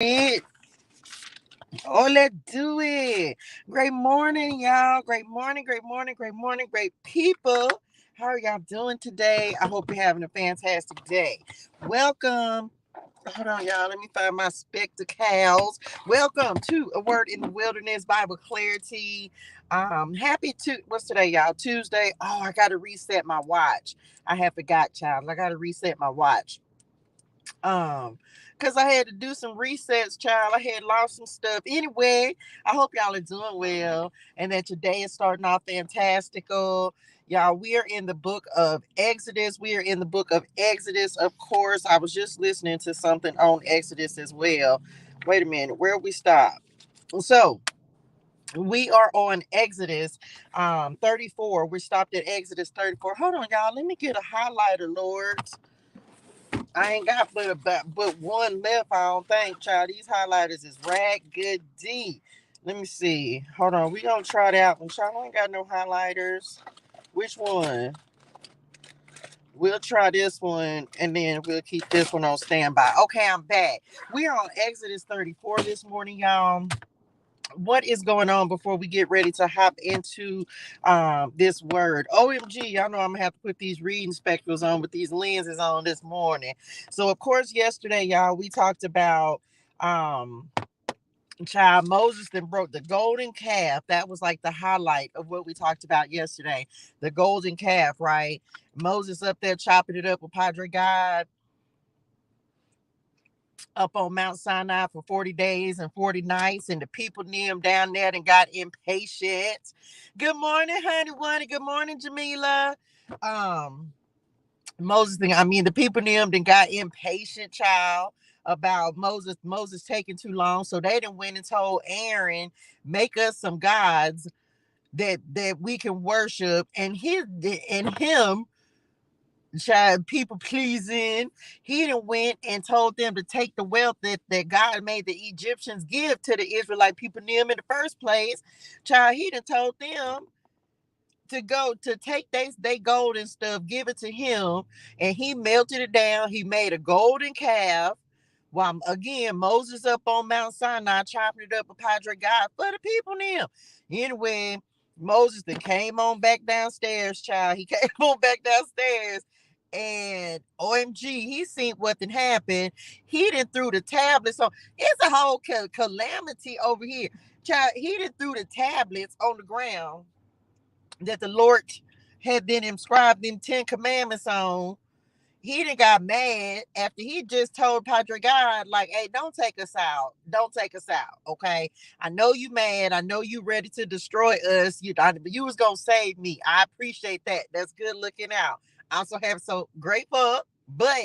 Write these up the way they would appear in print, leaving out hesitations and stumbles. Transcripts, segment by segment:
it. Oh, let's do it. Great morning, y'all. Great morning, great morning, great morning, great people. How are y'all doing today? I hope you're having a fantastic day. Welcome. Hold on, y'all. Let me find my spectacles. Welcome to A Word in the Wilderness Bible Clarity. Happy to what's today, y'all? Tuesday. Oh, I gotta reset my watch. I have forgot, child. I gotta reset my watch. um because I had to do some resets, child. I had lost some stuff. Anyway, I hope y'all are doing well and that your day is starting off fantastical. Y'all, we are in the book of Exodus. We are in the book of Exodus. Of course, I was just listening to something on Exodus as well. Wait a minute, where we stop? So we are on Exodus 34. We stopped at Exodus 34. Hold on, y'all. Let me get a highlighter, Lord. I ain't got but one left, I don't think, child. These highlighters is rag good D. Let me see. Hold on. We gonna try that one. Child, I ain't got no highlighters. Which one? We'll try this one and then we'll keep this one on standby. Okay, I'm back. We are on Exodus 34 this morning, y'all. What is going on before we get ready to hop into this word? OMG, y'all know I'm gonna have to put these reading spectacles on with these lenses on this morning. So of course yesterday, y'all, we talked about child Moses then broke the golden calf. That was like the highlight of what we talked about yesterday. The golden calf, right? Moses up there chopping it up with Padre God up on Mount Sinai for 40 days and 40 nights, and the people near him down there and got impatient. Good morning, honey one. Good morning, Jamila. Um, the people near him then got impatient, child, about Moses taking too long. So they done went and told Aaron, make us some gods that we can worship, and him child people pleasing. He done went and told them to take the wealth that God made the Egyptians give to the Israelite people near him in the first place. Child, he done told them to go to take they gold and stuff, give it to him, and he melted it down. He made a golden calf. While again, Moses up on Mount Sinai chopping it up with Padre God for the people near him. Anyway, Moses then came on back downstairs, child. He came on back downstairs, and OMG, he seen what then happened. He didn't threw the tablets on. It's a whole calamity over here, child. He didn't threw the tablets on the ground that the Lord had then inscribed them 10 commandments on. He done got mad after he just told Padre God, like, hey, don't take us out. Don't take us out. Okay. I know you mad. I know you ready to destroy us. You was gonna save me. I appreciate that. That's good looking out. I'm so grateful, but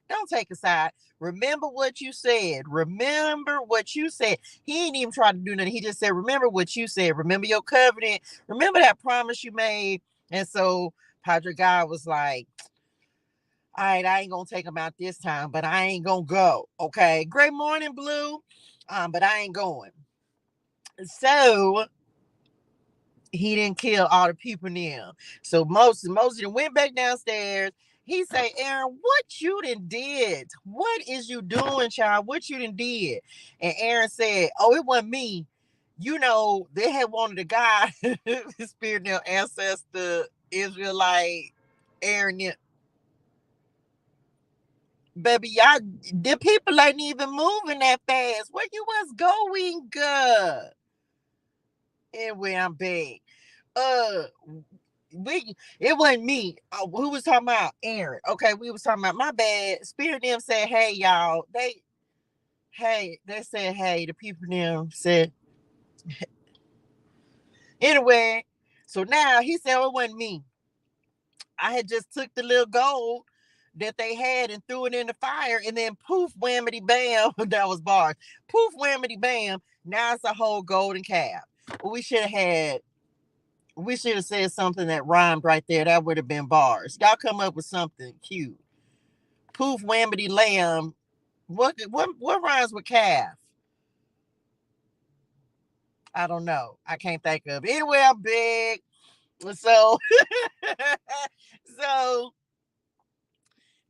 don't take us out. Remember what you said. Remember what you said. He ain't even try to do nothing. He just said, remember what you said. Remember your covenant. Remember that promise you made. And so Padre God was like, all right, I ain't gonna take him out this time, but I ain't gonna go. Okay. Great morning, Blue. But I ain't going. So he didn't kill all the people near him. So Moses went back downstairs. He say, Aaron, what you done did? What is you doing, child? What you done did? And Aaron said, oh, it wasn't me. You know, they had wanted a guy, spirit their ancestor, Israelite, Aaron. Baby, y'all, the people ain't even moving that fast. Where you was going, girl? Anyway, I'm back. Uh, it wasn't me. Who was talking about? Aaron. Okay, we was talking about my bad. Spirit them said, hey, y'all. They said, hey, the people them said, anyway. So now he said, oh, it wasn't me. I had just took the little gold that they had and threw it in the fire, and then poof, whammity bam, that was bars. Poof, whammity bam. Now it's a whole golden calf. Well, we should have said something that rhymed right there. That would have been bars. Y'all come up with something cute. Poof, whammity lamb. What rhymes with calf? I don't know. I can't think of it. Anyway, I'm big. So so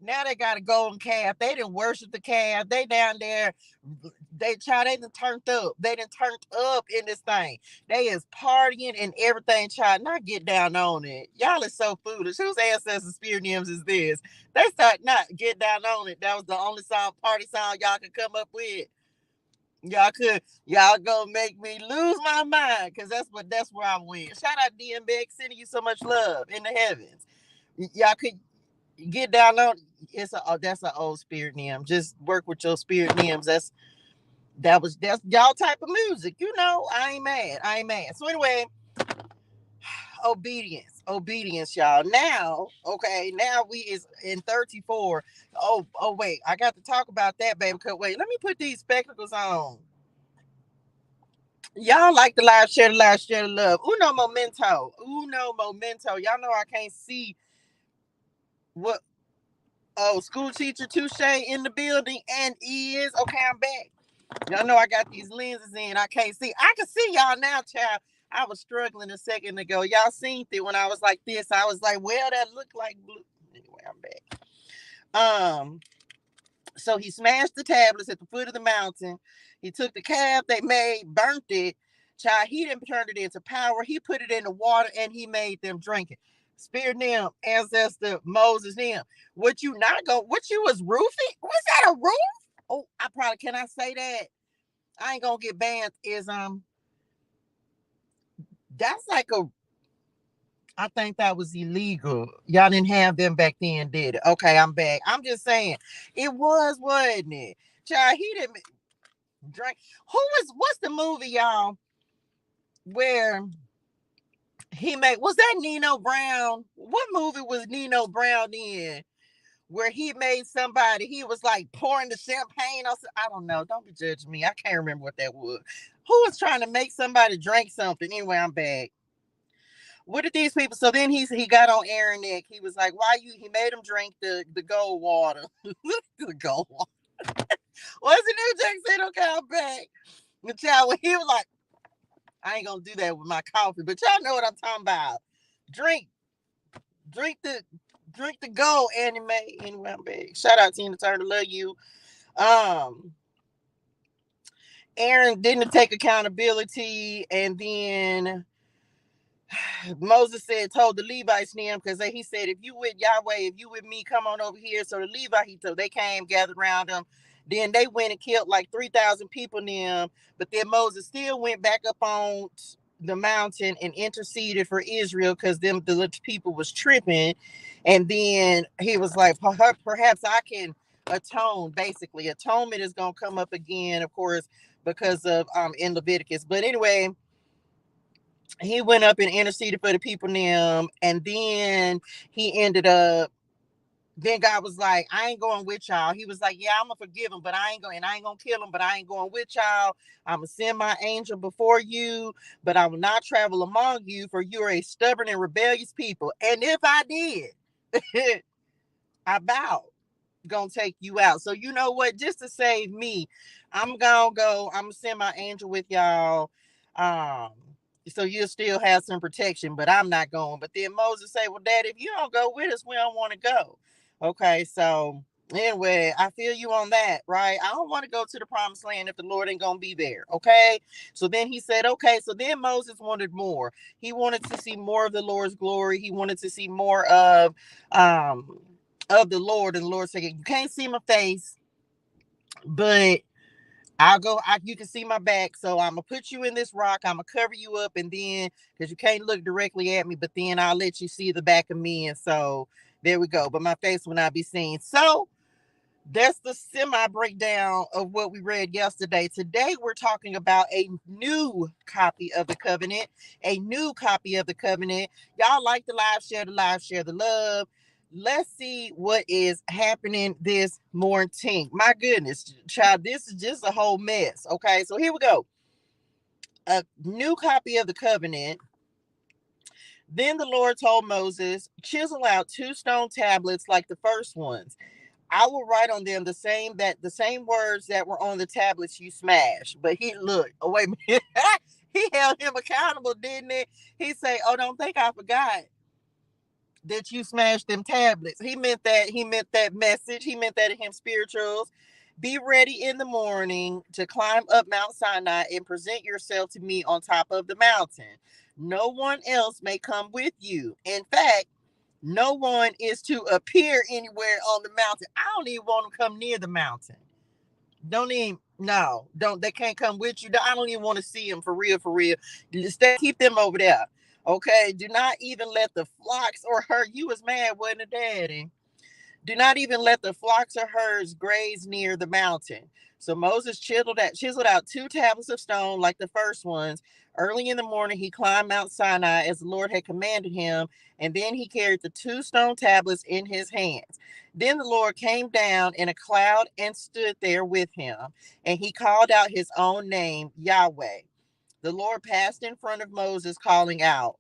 now they got a golden calf. They didn't worship the calf. They down there They child, they done turned up. They done turned up in this thing. They is partying and everything, child. Not get down on it. Y'all is so foolish. Whose ancestors spirit names is this? They start not get down on it. That was the only song, party song y'all could come up with. Y'all gonna make me lose my mind, because that's where I went. Shout out DMX, sending you so much love in the heavens. Y'all could get down on. That's an old spirit name. Just work with your spirit names. That's y'all type of music. I ain't mad. So anyway, obedience, y'all. Now, okay, now we is in 34. Oh wait, I got to talk about that, baby. Cause wait, let me put these spectacles on. Y'all like the live, share the love. Uno momento. Y'all know I can't see what. Oh, school teacher ToShae in the building and is okay. I'm back. Y'all know I got these lenses in. I can't see. I can see y'all now, child. I was struggling a second ago. Y'all seen it when I was like this. I was like, well, that looked like blue. Anyway, I'm back. So he smashed the tablets at the foot of the mountain. He took the calf they made, burnt it. Child, he didn't turn it into power. He put it in the water and he made them drink it. Spirit them, ancestor Moses them. What you was roofing? Was that a roof? Oh, can I say that? I ain't gonna get banned. That's like I think that was illegal. Y'all didn't have them back then, did it? Okay, I'm back. I'm just saying, it was, wasn't it? Child, he didn't drink. What's the movie, y'all, where was that Nino Brown? What movie was Nino Brown in? Where he made somebody, he was like pouring the champagne. I don't know. Don't be judging me. I can't remember what that was. Who was trying to make somebody drink something? Anyway, I'm back. What did these people? So then he got on Aaron Nick. He was like, he made him drink the gold water. The gold water. What's the new Jack said? Okay, I'm back. The child, when he was like, I ain't gonna do that with my coffee, but y'all know what I'm talking about. Drink the gold anime. Anyway, I'm back. Shout out Tina Turner, love you. Aaron didn't take accountability, and then Moses told the Levites them, because he said, if you with Yahweh, if you with me, come on over here. So the Levites, they came, gathered around them. Then they went and killed like 3,000 people them. But then Moses still went back up on the mountain and interceded for Israel, because the people was tripping. And then he was like, perhaps I can atone. Basically, atonement is going to come up again, of course, because of in Leviticus. But anyway, he went up and interceded for the people them, and then he ended up. Then God was like, I ain't going with y'all. He was like, yeah, I'm gonna forgive him, but I ain't gonna kill him, but I ain't going with y'all. I'm gonna send my angel before you, but I will not travel among you, for you are a stubborn and rebellious people. And if I did, I bow. Gonna take you out. So you know what? Just to save me, I'm gonna go. I'm gonna send my angel with y'all. Um, so you'll still have some protection, but I'm not going. But then Moses say, well, Dad, if you don't go with us, we don't want to go. Okay, so anyway, I feel you on that, right? I don't want to go to the promised land if the Lord ain't gonna be there. Okay. So then he said, okay. So then Moses wanted more. He wanted to see more of the Lord's glory. He wanted to see more of the Lord. And the Lord said, you can't see my face, but you can see my back. So I'm gonna put you in this rock. I'm gonna cover you up, and then, because you can't look directly at me, but then I'll let you see the back of me. And so there we go. But my face will not be seen. So that's the semi breakdown of what we read yesterday. Today, we're talking about a new copy of the covenant. Y'all like the live, share the love. Let's see what is happening this morning. My goodness, child, this is just a whole mess. Okay, so here we go. A new copy of the covenant. Then the Lord told Moses, chisel out 2 stone tablets like the first ones. I will write on them the same words that were on the tablets you smashed. But wait a minute. He held him accountable, didn't he? He say, oh, don't think I forgot that you smashed them tablets. He meant that message. He meant that in him spirituals. Be ready in the morning to climb up Mount Sinai and present yourself to me on top of the mountain. No one else may come with you. In fact, no one is to appear anywhere on the mountain. I don't even want to come near the mountain. Don't even, no, don't, they can't come with you. I don't even want to see them for real, for real. Stay, keep them over there. Okay. Do not even let the flocks or herd. You was mad, wasn't it, Daddy? Do not even let the flocks or herds graze near the mountain. So Moses chiseled out 2 tablets of stone like the first ones. Early in the morning, he climbed Mount Sinai as the Lord had commanded him, and then he carried the 2 stone tablets in his hands. Then the Lord came down in a cloud and stood there with him, and he called out his own name, Yahweh. The Lord passed in front of Moses, calling out,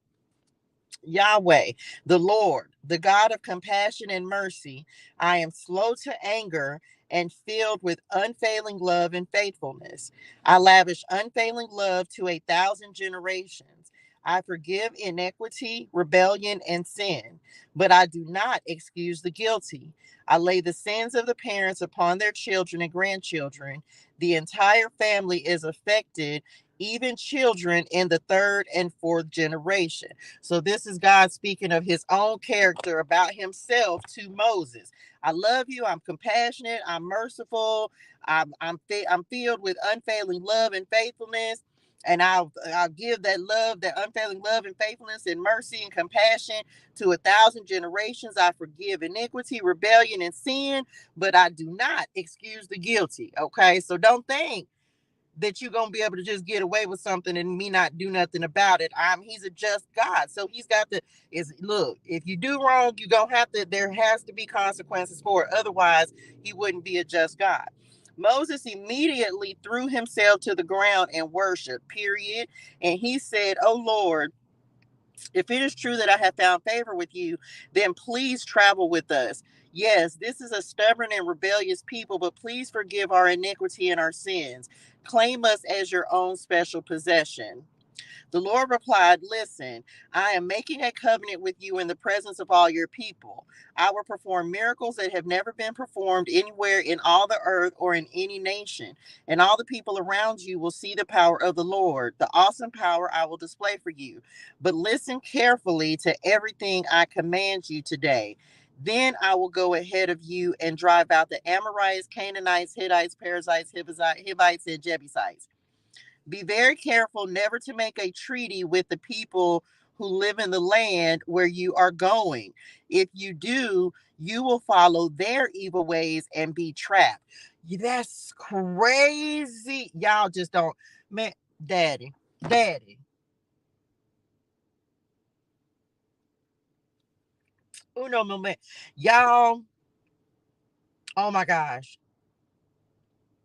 Yahweh, the Lord, the God of compassion and mercy. I am slow to anger and filled with unfailing love and faithfulness. I lavish unfailing love to 1,000 generations. I forgive iniquity, rebellion, and sin, but I do not excuse the guilty. I lay the sins of the parents upon their children and grandchildren. The entire family is affected, even children in the third and fourth generation. So this is God speaking of his own character about himself to Moses. I love you. I'm compassionate. I'm merciful. I'm filled with unfailing love and faithfulness. And I'll give that love, that unfailing love and faithfulness and mercy and compassion to 1,000 generations. I forgive iniquity, rebellion, and sin, but I do not excuse the guilty. Okay, so don't think that you're gonna be able to just get away with something and me not do nothing about it. He's a just God. So he's got to is look, if you do wrong, you gonna have to, there has to be consequences for it. Otherwise, he wouldn't be a just God. Moses immediately threw himself to the ground and worshiped, period. And he said, "Oh Lord, if it is true that I have found favor with you, then please travel with us. Yes, this is a stubborn and rebellious people, but please forgive our iniquity and our sins. Claim us as your own special possession." The Lord replied, "Listen, I am making a covenant with you in the presence of all your people. I will perform miracles that have never been performed anywhere in all the earth or in any nation. And all the people around you will see the power of the Lord, the awesome power I will display for you. But listen carefully to everything I command you today. Then I will go ahead of you and drive out the Amorites, Canaanites, Hittites, Perizzites, Hivites, and Jebusites. Be very careful never to make a treaty with the people who live in the land where you are going. If you do, you will follow their evil ways and be trapped." That's crazy. Y'all just don't, man, daddy, daddy. Uno moment. Y'all, oh my gosh.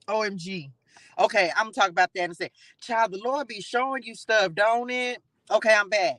OMG. Okay, I'm gonna talk about that and say, child, the Lord be showing you stuff, don't it? Okay, I'm back.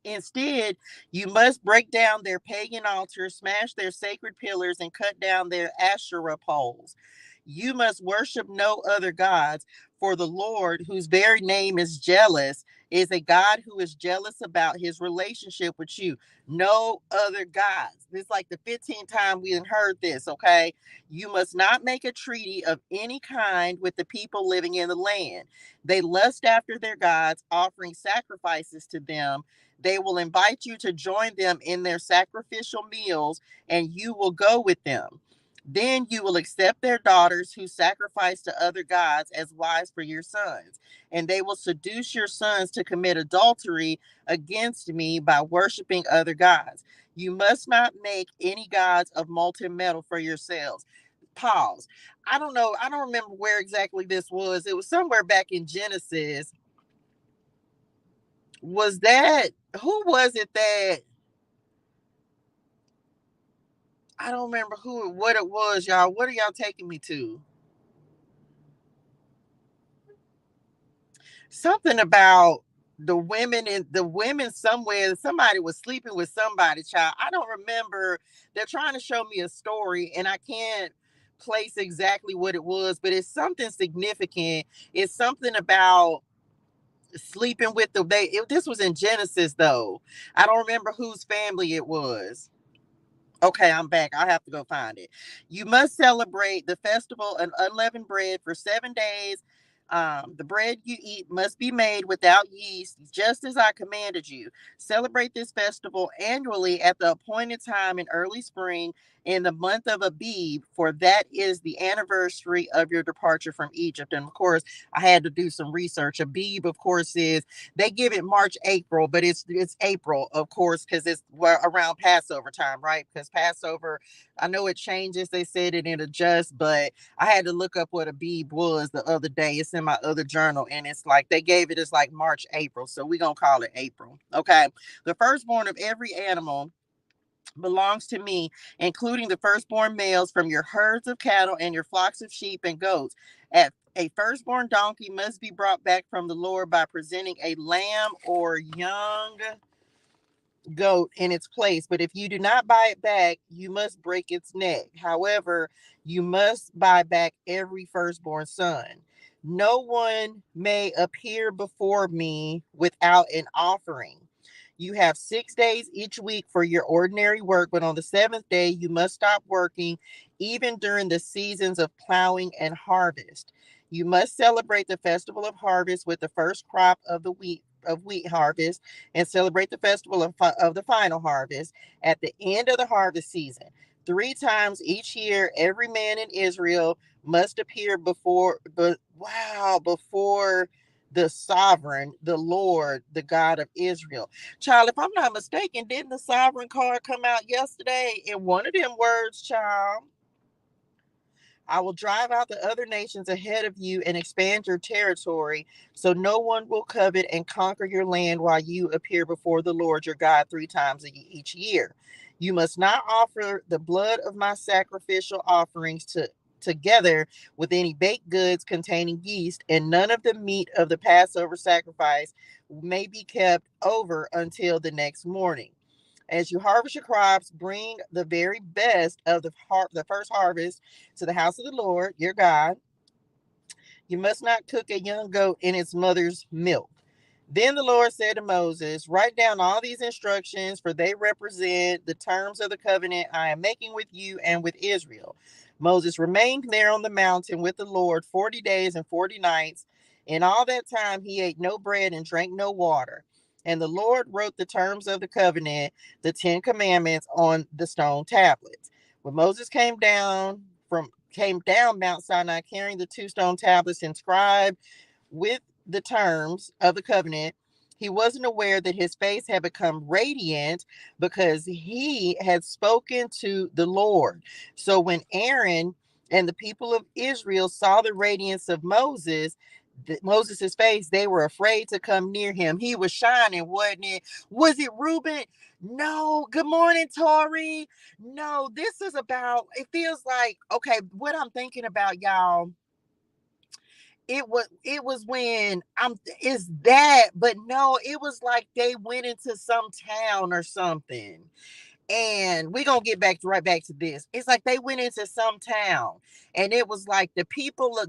Instead, you must break down their pagan altars, smash their sacred pillars, and cut down their Asherah poles. You must worship no other gods, for the Lord, whose very name is jealous, is a God who is jealous about his relationship with you. No other gods. This is like the 15th time we heard this, okay? You must not make a treaty of any kind with the people living in the land. They lust after their gods, offering sacrifices to them. They will invite you to join them in their sacrificial meals, and you will go with them. Then you will accept their daughters who sacrifice to other gods as wives for your sons, and they will seduce your sons to commit adultery against me by worshiping other gods. You must not make any gods of molten metal for yourselves. Pause. I don't know. I don't remember where exactly this was. It was somewhere back in Genesis. Was that, who was it that, I don't remember what it was, y'all. What are y'all taking me to? Something about the women somewhere. Somebody was sleeping with somebody, child. I don't remember. They're trying to show me a story, and I can't place exactly what it was, but it's something significant. It's something about sleeping with this was in Genesis, though. I don't remember whose family it was. Okay, I'm back. I have to go find it. You must celebrate the festival of unleavened bread for 7 days. The bread you eat must be made without yeast, just as I commanded you. Celebrate this festival annually at the appointed time in early spring in the month of Abib, for that is the anniversary of your departure from Egypt. And of course, I had to do some research. Abib, of course, is they give it March, April, but it's April, of course, because it's around Passover time, right? Because Passover, I know it changes. They said it adjusts, but I had to look up what a beeb was the other day. It's in my other journal, and it's like they gave it as like March, April. So we're gonna call it April. Okay. The firstborn of every animal belongs to me, including the firstborn males from your herds of cattle and your flocks of sheep and goats. At a firstborn donkey must be brought back from the Lord by presenting a lamb or young goat in its place. But if you do not buy it back, you must break its neck. However, you must buy back every firstborn son. No one may appear before me without an offering. You have 6 days each week for your ordinary work, but on the seventh day, you must stop working, even during the seasons of plowing and harvest. You must celebrate the festival of harvest with the first crop of the wheat harvest, and celebrate the festival of the final harvest at the end of the harvest season. 3 times each year, every man in Israel must appear before the sovereign, the Lord, the God of Israel. Child, if I'm not mistaken, didn't the sovereign card come out yesterday in one of them words, child? I will drive out the other nations ahead of you and expand your territory, so no one will covet and conquer your land while you appear before the Lord your God 3 times each year. You must not offer the blood of my sacrificial offerings together with any baked goods containing yeast, and none of the meat of the Passover sacrifice may be kept over until the next morning. As you harvest your crops, bring the very best of the first harvest to the house of the Lord your God. You must not cook a young goat in its mother's milk. Then the Lord said to Moses, write down all these instructions, for they represent the terms of the covenant I am making with you and with Israel. Moses remained there on the mountain with the Lord 40 days and 40 nights. In all that time, he ate no bread and drank no water. And the Lord wrote the terms of the covenant, the 10 commandments, on the stone tablets. When Moses came down Mount Sinai carrying the 2 stone tablets inscribed with the terms of the covenant, he wasn't aware that his face had become radiant because he had spoken to the Lord. So when Aaron and the people of Israel saw the radiance of Moses' face, they were afraid to come near him. He was shining, wasn't it? Was it Reuben? No. Good morning, Tori. No, this is about, it feels like, okay, what I'm thinking about, y'all, it was when I'm is that, but no, it was like they went into some town or something. And we're gonna get right back to this. It's like they went into some town, and it was like the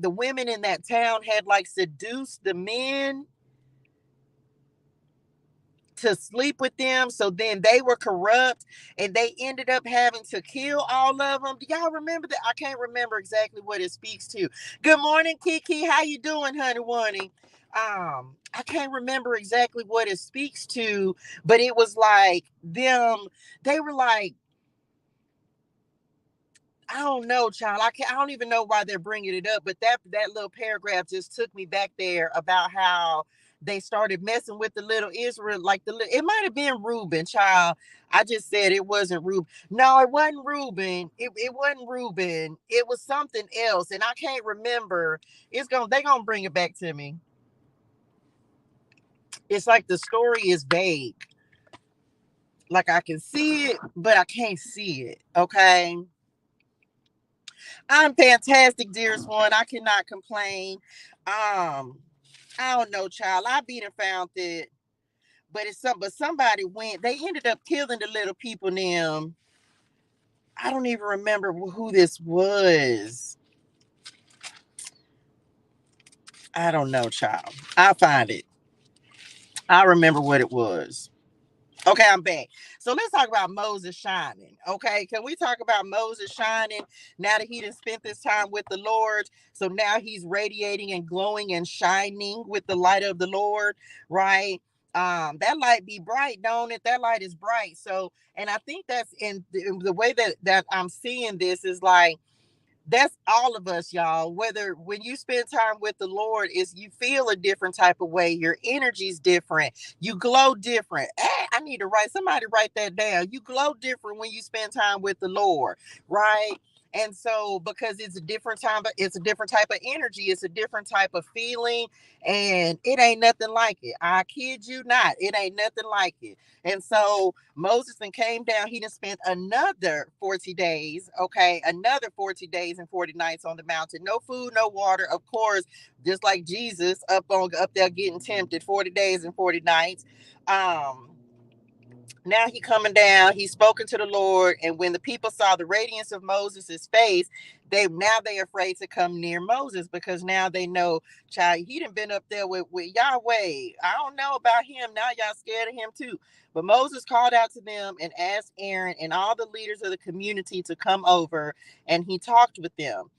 women in that town had like seduced the men to sleep with them. So then they were corrupt, and they ended up having to kill all of them. Do y'all remember that? I can't remember exactly what it speaks to. Good morning, Kiki. How you doing, honey? Woney? I can't remember exactly what it speaks to, but it was like them. They were like, I don't know, child. I don't even know why they're bringing it up, but that little paragraph just took me back there about how they started messing with the little Israel, like it might have been Reuben, child. I just said it wasn't Reuben. No, it wasn't Reuben. It wasn't Reuben. It was something else, and I can't remember. They gonna bring it back to me. It's like the story is vague. Like I can see it, but I can't see it. Okay. I'm fantastic, dearest one. I cannot complain. I don't know, child. I beat and found it, but somebody went. They ended up killing the little people. Them. I don't even remember who this was. I don't know, child. I'll find it. I remember what it was. Okay, I'm back. So let's talk about Moses shining. Okay, can we talk about Moses shining now that he done spent this time with the Lord? So now he's radiating and glowing and shining with the light of the Lord, right? That light be bright, don't it? That light is bright. So, and I think that's in the way that I'm seeing this is like that's all of us, y'all. Whether when you spend time with the Lord, is you feel a different type of way. Your energy's different. You glow different. I need to write that down. You glow different when you spend time with the Lord, right? And so because it's a different type of energy, it's a different type of feeling, and it ain't nothing like it. I kid you not, it ain't nothing like it. And so Moses then came down. He done spent another 40 days, okay, another 40 days and 40 nights on the mountain. No food, no water, of course, just like Jesus up there getting tempted, 40 days and 40 nights. Um, Now he coming down, he's spoken to the Lord, and when the people saw the radiance of Moses' face, they afraid to come near Moses because now they know, child, he done been up there with Yahweh. I don't know about him. Now y'all scared of him too. But Moses called out to them and asked Aaron and all the leaders of the community to come over, and he talked with them.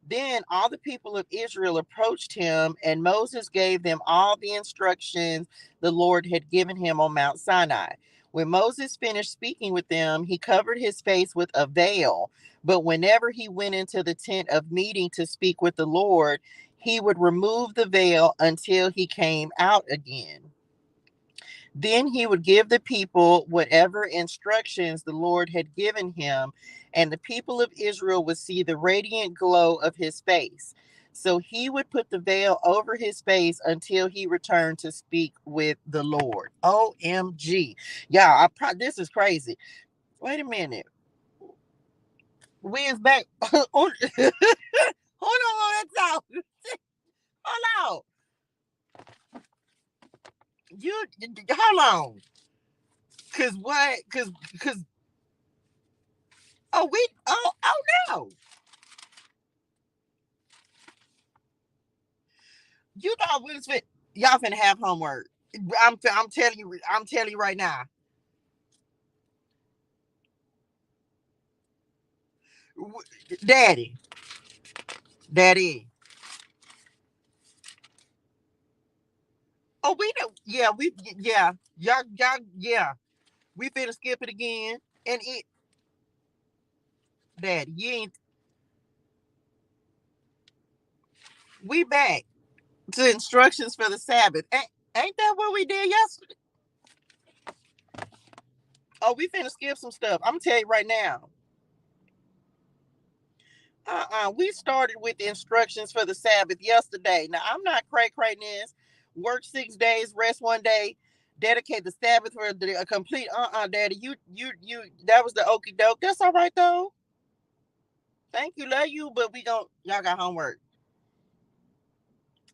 Then all the people of Israel approached him, and Moses gave them all the instructions the Lord had given him on Mount Sinai. When Moses finished speaking with them, he covered his face with a veil. But whenever he went into the tent of meeting to speak with the Lord, he would remove the veil until he came out again. Then he would give the people whatever instructions the Lord had given him, and the people of Israel would see the radiant glow of his face. So he would put the veil over his face until he returned to speak with the Lord. OMG. Yeah, this is crazy. Wait a minute. We is back. Hold on, that's out. Hold on. You hold on. Cause what? Cause oh no. You thought we was fit. Y'all finna have homework. I'm telling you right now. Daddy, daddy. Oh, we know. Yeah. We finna skip it again. And it, daddy, you ain't. We back to instructions for the Sabbath. Ain't that what we did yesterday? Oh, we finna skip some stuff. I'm gonna tell you right now. We started with the instructions for the Sabbath yesterday. Now I'm not cray this. Work 6 days, rest 1 day, dedicate the Sabbath for a complete daddy. You that was the okey doke. That's all right though. Thank you, love you, but y'all got homework.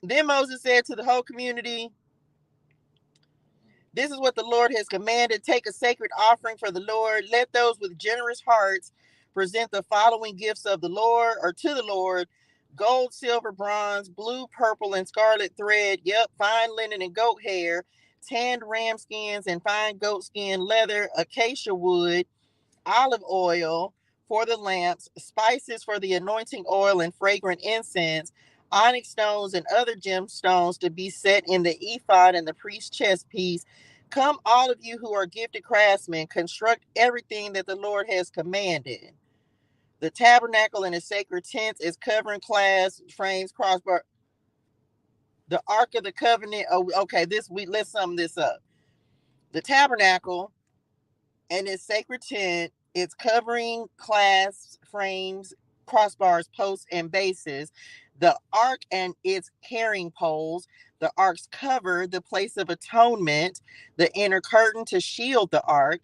Then Moses said to the whole community, this is what the Lord has commanded. Take a sacred offering for the Lord. Let those with generous hearts present the following gifts of the Lord or to the Lord: gold, silver, bronze, blue, purple, and scarlet thread. Yep, fine linen and goat hair, tanned ram skins and fine goat skin leather, acacia wood, olive oil for the lamps, spices for the anointing oil and fragrant incense, onyx stones and other gemstones to be set in the ephod and the priest's chest piece. Come, all of you who are gifted craftsmen, construct everything that the Lord has commanded. The tabernacle and its sacred tents, its covering, clasp, frames, crossbar. The Ark of the Covenant. Oh, okay. Let's sum this up. The tabernacle and its sacred tent, its covering, clasps, frames, crossbars, posts, and bases, the ark and its carrying poles, the ark's cover, the place of atonement, the inner curtain to shield the ark,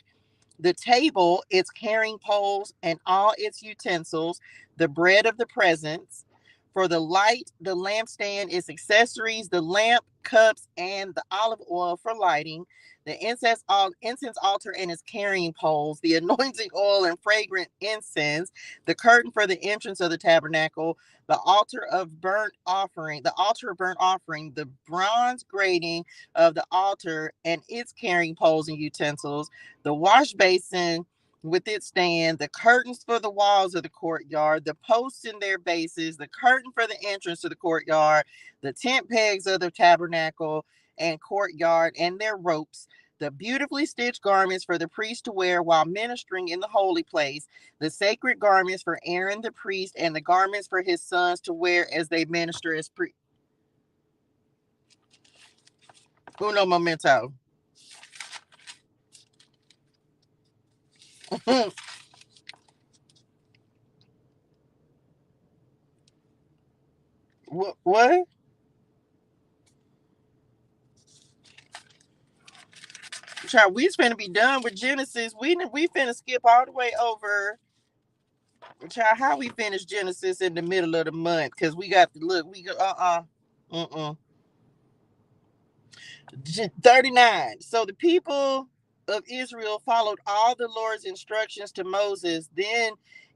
the table, its carrying poles, and all its utensils, the bread of the presence, For the light, the lampstand, its accessories, the lamp, cups, and the olive oil for lighting, the incense altar and its carrying poles, the anointing oil and fragrant incense, the curtain for the entrance of the tabernacle, the altar of burnt offering, the bronze grating of the altar and its carrying poles and utensils, the wash basin with its stand, the curtains for the walls of the courtyard, the posts in their bases, the curtain for the entrance to the courtyard, the tent pegs of the tabernacle and courtyard and their ropes, the beautifully stitched garments for the priest to wear while ministering in the holy place, the sacred garments for Aaron the priest, and the garments for his sons to wear as they minister as priests. Uno momento. What? Child, we finna be done with Genesis. We finna skip all the way over. Child, how we finish Genesis in the middle of the month? Cause we got to look. We go 39. So the people of Israel followed all the Lord's instructions to Moses.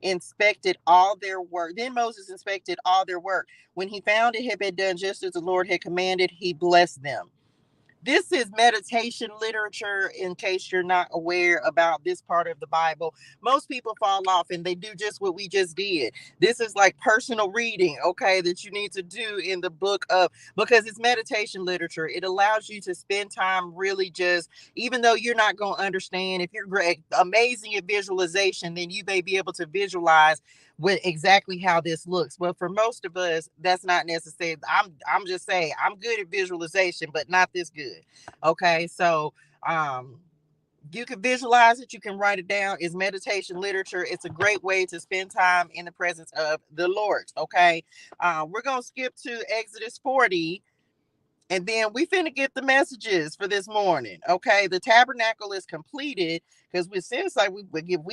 Inspected all their work. Then Moses inspected all their work. When he found it had been done just as the Lord had commanded, he blessed them. This is meditation literature, in case you're not aware about this part of the Bible. Most people fall off and they do just what we just did. This is like personal reading, okay, that you need to do in the book of, because it's meditation literature. It allows you to spend time really just, even though you're not going to understand, if you're great, amazing at visualization, then you may be able to visualize with exactly how this looks. But for most of us, that's not necessary. I'm just saying I'm good at visualization, but not this good. Okay, so you can visualize it, you can write it down. It's meditation literature. It's a great way to spend time in the presence of the Lord. Okay, we're gonna skip to Exodus 40. And then we finna get the messages for this morning. Okay, the tabernacle is completed because it seems like we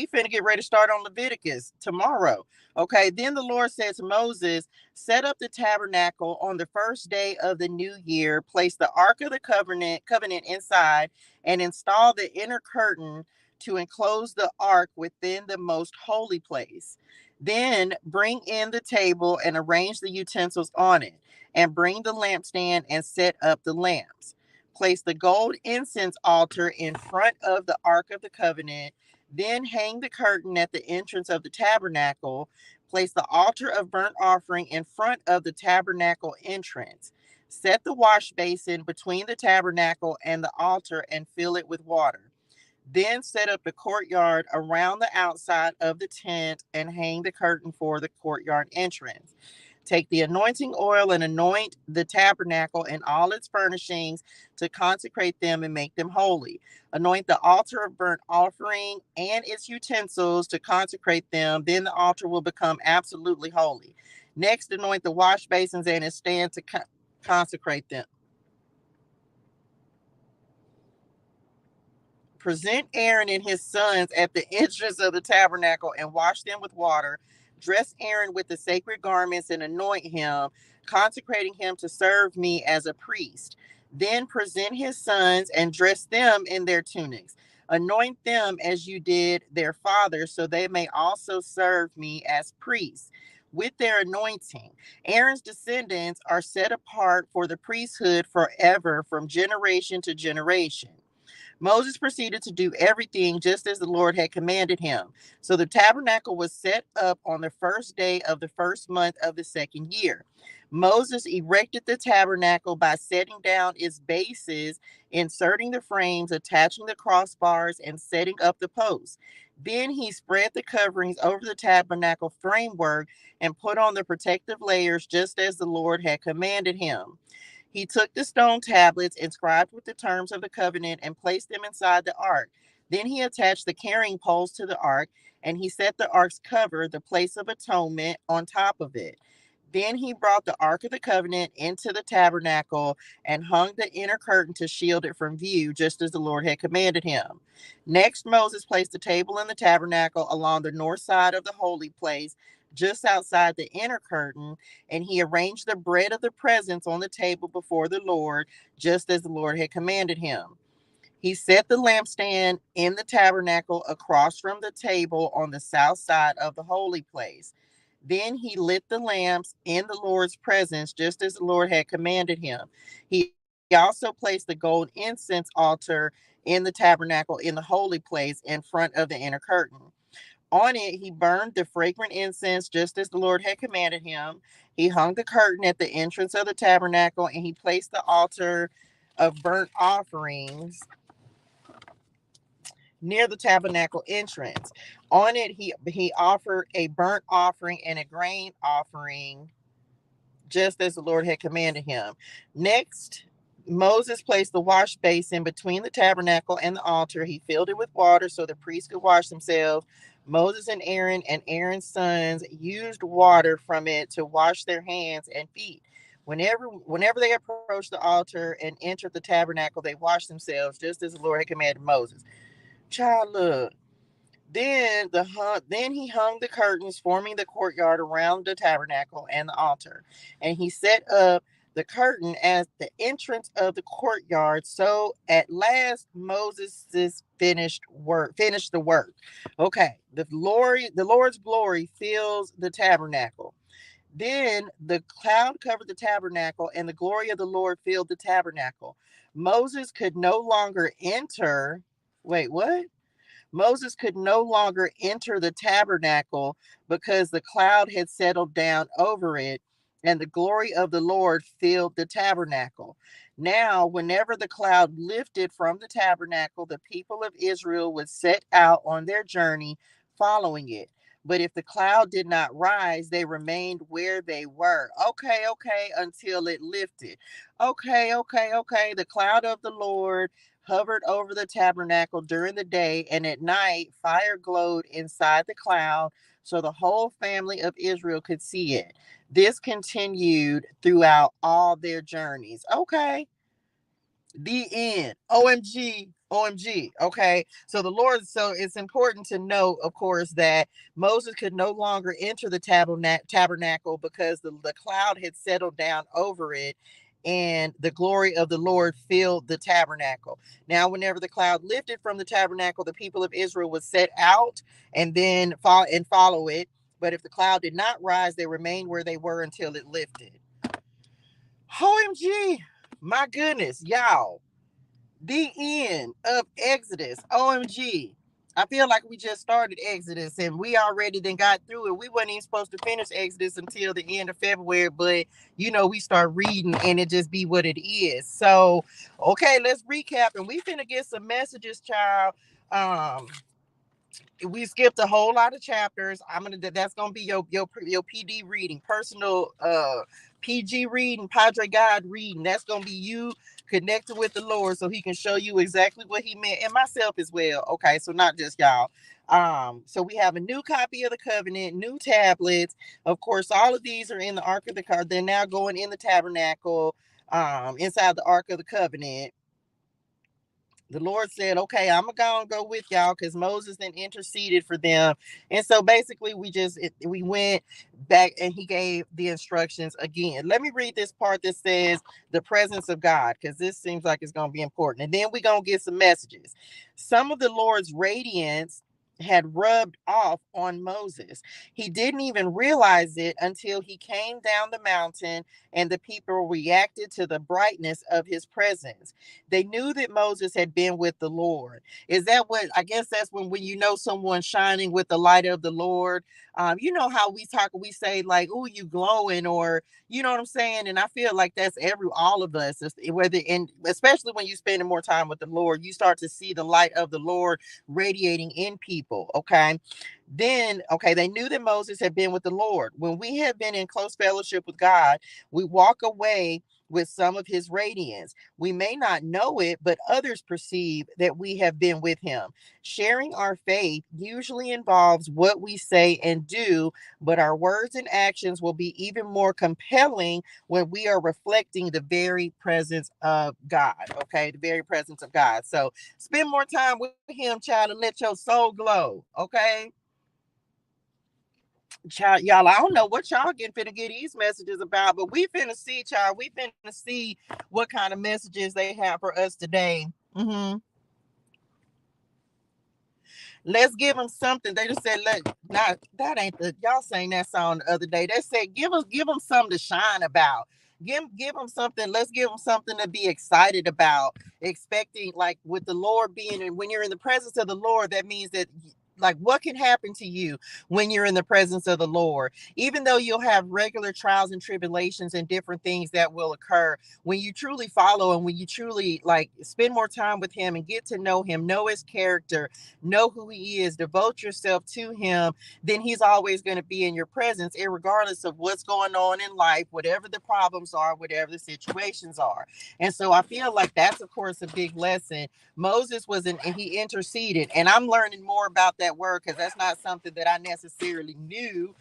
finna get ready to start on Leviticus tomorrow. Okay, then the Lord said to Moses, set up the tabernacle on the first day of the new year, place the ark of the covenant inside, and install the inner curtain to enclose the ark within the most holy place. Then bring in the table and arrange the utensils on it, and bring the lampstand and set up the lamps. Place the gold incense altar in front of the Ark of the Covenant. Then hang the curtain at the entrance of the tabernacle. Place the altar of burnt offering in front of the tabernacle entrance. Set the wash basin between the tabernacle and the altar and fill it with water. Then set up the courtyard around the outside of the tent and hang the curtain for the courtyard entrance. Take the anointing oil and anoint the tabernacle and all its furnishings to consecrate them and make them holy. Anoint the altar of burnt offering and its utensils to consecrate them. Then the altar will become absolutely holy. Next, anoint the wash basins and its stand to consecrate them. Present Aaron and his sons at the entrance of the tabernacle and wash them with water. Dress Aaron with the sacred garments and anoint him, consecrating him to serve me as a priest. Then present his sons and dress them in their tunics. Anoint them as you did their father, so they may also serve me as priests. With their anointing, Aaron's descendants are set apart for the priesthood forever, from generation to generation. Moses proceeded to do everything just as the Lord had commanded him. So the tabernacle was set up on the first day of the first month of the second year. Moses erected the tabernacle by setting down its bases, inserting the frames, attaching the crossbars, and setting up the posts. Then he spread the coverings over the tabernacle framework and put on the protective layers just as the Lord had commanded him. He took the stone tablets inscribed with the terms of the covenant and placed them inside the ark. Then he attached the carrying poles to the ark, and he set the ark's cover, the place of atonement, on top of it. Then he brought the Ark of the Covenant into the tabernacle and hung the inner curtain to shield it from view, just as the Lord had commanded him. Next, Moses placed the table in the tabernacle along the north side of the holy place, just outside the inner curtain, and he arranged the bread of the presence on the table before the Lord, just as the Lord had commanded him. He set the lampstand in the tabernacle across from the table on the south side of the holy place. Then he lit the lamps in the Lord's presence, just as the Lord had commanded him. He also placed the gold incense altar in the tabernacle in the holy place in front of the inner curtain. On it, he burned the fragrant incense just as the Lord had commanded him. He hung the curtain at the entrance of the tabernacle, and he placed the altar of burnt offerings near the tabernacle entrance. On it, he offered a burnt offering and a grain offering, just as the Lord had commanded him. Next, Moses placed the wash basin between the tabernacle and the altar. He filled it with water so the priests could wash themselves. Moses and Aaron's sons used water from it to wash their hands and feet. Whenever they approached the altar and entered the tabernacle, they washed themselves just as the Lord had commanded Moses. Child, look. Then he hung the curtains forming the courtyard around the tabernacle and the altar, and he set up the curtain at the entrance of the courtyard. So at last Moses finished the work. Okay, the Lord's glory fills the tabernacle. Then the cloud covered the tabernacle, and the glory of the Lord filled the tabernacle. Moses could no longer enter. Wait, what? Moses could no longer enter the tabernacle because the cloud had settled down over it, and the glory of the Lord filled the tabernacle. Now, whenever the cloud lifted from the tabernacle, the people of Israel would set out on their journey following it. But if the cloud did not rise, they remained where they were. Okay, okay, until it lifted. Okay, okay, okay. The cloud of the Lord hovered over the tabernacle during the day, and at night fire glowed inside the cloud so the whole family of Israel could see it. This continued throughout all their journeys. Okay, the end. OMG. OMG. Okay. So it's important to note, of course, that Moses could no longer enter the tabernacle because the cloud had settled down over it, and the glory of the Lord filled the tabernacle. Now, whenever the cloud lifted from the tabernacle, the people of Israel would set out and then follow it. But if the cloud did not rise, they remained where they were until it lifted. OMG. My goodness, y'all. The end of Exodus. OMG. I feel like we just started Exodus and we already then got through it. We weren't even supposed to finish Exodus until the end of February, but we start reading and it just be what it is. So, okay, let's recap and we finna get some messages, child. Um, we skipped a whole lot of chapters. That's gonna be your PD reading, personal PG reading, Padre God reading. That's gonna be you connected with the Lord so he can show you exactly what he meant, and myself as well. Okay, so not just y'all. So we have a new copy of the covenant, new tablets. Of course, all of these are in the Ark of the Covenant. They're now going in the tabernacle, inside the Ark of the Covenant. The Lord said, okay, I'm gonna go with y'all because Moses then interceded for them. And so basically we went back and he gave the instructions again. Let me read this part that says the presence of God, because this seems like it's gonna be important. And then we're gonna get some messages. Some of the Lord's radiance had rubbed off on Moses. He didn't even realize it until he came down the mountain and the people reacted to the brightness of his presence. They knew that Moses had been with the Lord. Is that what I guess that's when you know someone shining with the light of the Lord? You know how we say like, "Oh, you glowing," or you know what I'm saying? And I feel like that's all of us, whether and especially when you spending more time with the Lord, you start to see the light of the Lord radiating in people. Okay. Then, okay, they knew that Moses had been with the Lord. When we have been in close fellowship with God, we walk away with some of his radiance. We may not know it, but others perceive that we have been with him. Sharing our faith usually involves what we say and do, but our words and actions will be even more compelling when we are reflecting the very presence of God. Okay, the very presence of God. So spend more time with him, child, and let your soul glow. Okay. Child, y'all, I don't know what y'all getting finna get these messages about, but we finna see, child. We finna see what kind of messages they have for us today. Let's give them something. They just said, "Let not that ain't the y'all sang that song the other day." They said, give them something to shine about. Give them something. Let's give them something to be excited about. Expecting, like with the Lord being, and when you're in the presence of the Lord, that means that. Like, what can happen to you when you're in the presence of the Lord? Even though you'll have regular trials and tribulations and different things that will occur, when you truly follow and when you truly like spend more time with Him and get to know Him, know His character, know who He is, devote yourself to Him, then He's always going to be in your presence, regardless of what's going on in life, whatever the problems are, whatever the situations are. And so I feel like that's, of course, a big lesson. Moses was and he interceded. And I'm learning more about that word because that's not something that I necessarily knew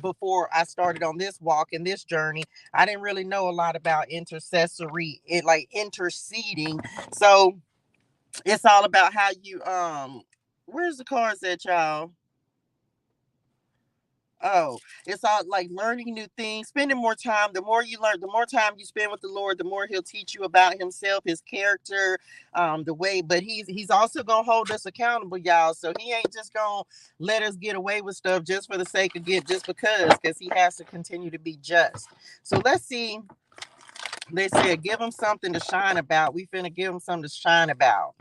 before I started on this walk and this journey. I didn't really know a lot about like interceding. So it's all about how you where's the cards at, y'all? Oh, it's all like learning new things, spending more time. The more you learn, the more time you spend with the Lord, the more He'll teach you about Himself, His character, the way. But He's also gonna hold us accountable, y'all. So He ain't just gonna let us get away with stuff just for the sake of just because He has to continue to be just. So let's see. They said, give Him something to shine about. We finna give Him something to shine about.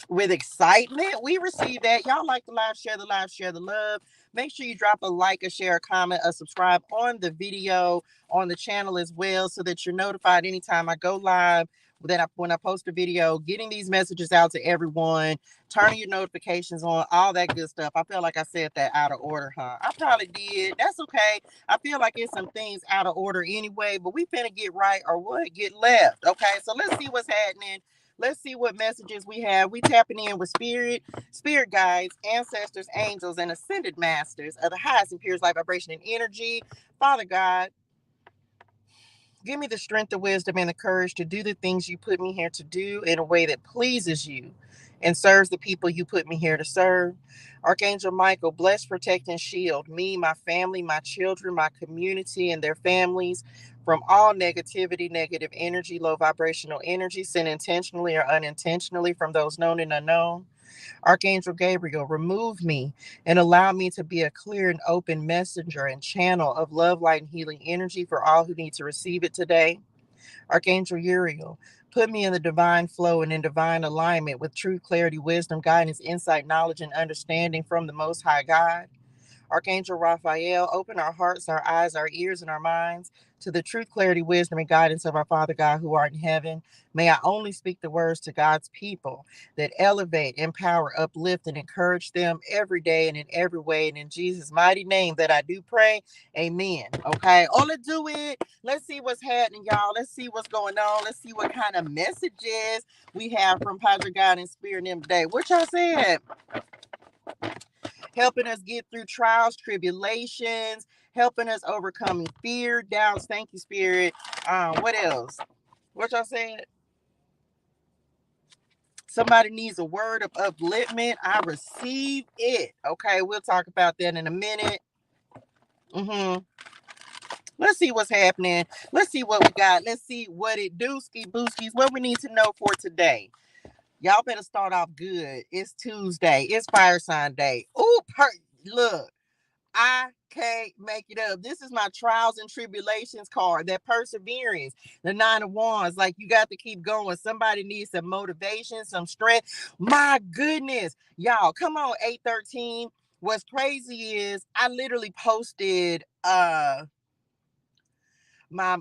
With excitement. We receive that. Y'all like the live, share the live, share the love. Make sure you drop a like, a share, a comment, a subscribe on the video, on the channel as well, so that you're notified anytime I go live. When I post a video, getting these messages out to everyone, turning your notifications on, all that good stuff. I feel like I said that out of order, huh? I probably did. That's okay. I feel like it's some things out of order anyway, but we finna get right or what? Get left. Okay, so let's see what's happening. Let's see what messages we have. We tapping in with spirit guides, ancestors, angels, and ascended masters of the highest and purest light vibration and energy. Father God, give me the strength, the wisdom, and the courage to do the things you put me here to do in a way that pleases you and serves the people you put me here to serve. Archangel Michael, bless, protect, and shield me, my family, my children, my community, and their families from all negativity, negative energy, low vibrational energy, sent intentionally or unintentionally from those known and unknown. Archangel Gabriel, remove me and allow me to be a clear and open messenger and channel of love, light, and healing energy for all who need to receive it today. Archangel Uriel, put me in the divine flow and in divine alignment with true clarity, wisdom, guidance, insight, knowledge, and understanding from the Most High God. Archangel Raphael, open our hearts, our eyes, our ears, and our minds to the truth, clarity, wisdom, and guidance of our Father God who art in heaven. May I only speak the words to God's people that elevate, empower, uplift, and encourage them every day and in every way. And in Jesus' mighty name that I do pray. Amen. Okay. Oh, let's do it. Let's see what's happening, y'all. Let's see what's going on. Let's see what kind of messages we have from Padre God and Spirit in today. What y'all said? Helping us get through trials, tribulations, helping us overcoming fear, doubts. Thank you, Spirit. What else? What y'all said? Somebody needs a word of upliftment. I receive it. Okay, we'll talk about that in a minute. Let's see what's happening. Let's see what we got. Let's see what it do, ski booskies. What we need to know for today. Y'all better start off good. It's Tuesday. It's Fire Sign Day. Ooh, look. I can't make it up. This is my trials and tribulations card, that perseverance, the 9 of Wands. Like, you got to keep going. Somebody needs some motivation, some strength. My goodness. Y'all, come on, 813. What's crazy is I literally posted my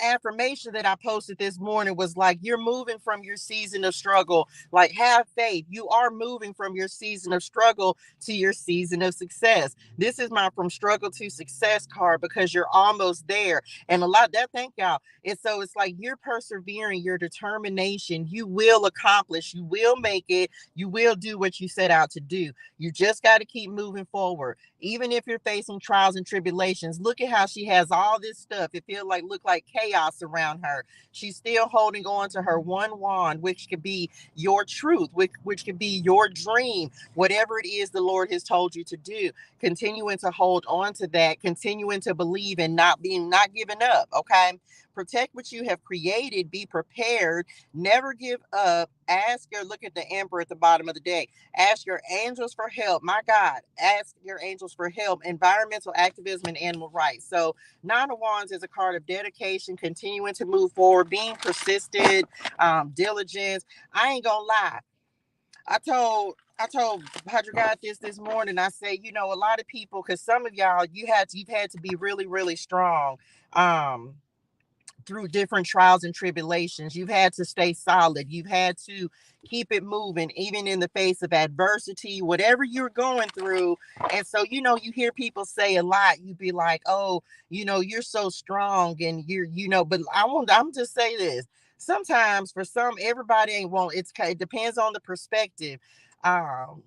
affirmation that I posted this morning was like, you're moving from your season of struggle. Like, have faith. You are moving from your season of struggle to your season of success. This is my from struggle to success card because you're almost there. And a lot that thank y'all. It's like you're persevering, your determination. You will accomplish, you will make it, you will do what you set out to do. You just got to keep moving forward. Even if you're facing trials and tribulations, look at how she has all this stuff. It feel like look like chaos around her, she's still holding on to her one wand, which could be your truth, which could be your dream, whatever it is the Lord has told you to do. Continuing to hold on to that, continuing to believe and not giving up. Okay. Protect what you have created, be prepared, never give up. Ask your look at the emperor at the bottom of the deck. Ask your angels for help. My God, ask your angels for help. Environmental activism and animal rights. So Nine of Wands is a card of dedication, continuing to move forward, being persistent, diligence. I ain't gonna lie. I told Hydrate this morning. I say, a lot of people, because some of y'all, you've had to be really, really strong. Through different trials and tribulations. You've had to stay solid. You've had to keep it moving, even in the face of adversity, whatever you're going through. And so, you hear people say a lot. You be like, oh, you're so strong and but I'm just say this. Sometimes for some, everybody ain't it depends on the perspective. Um,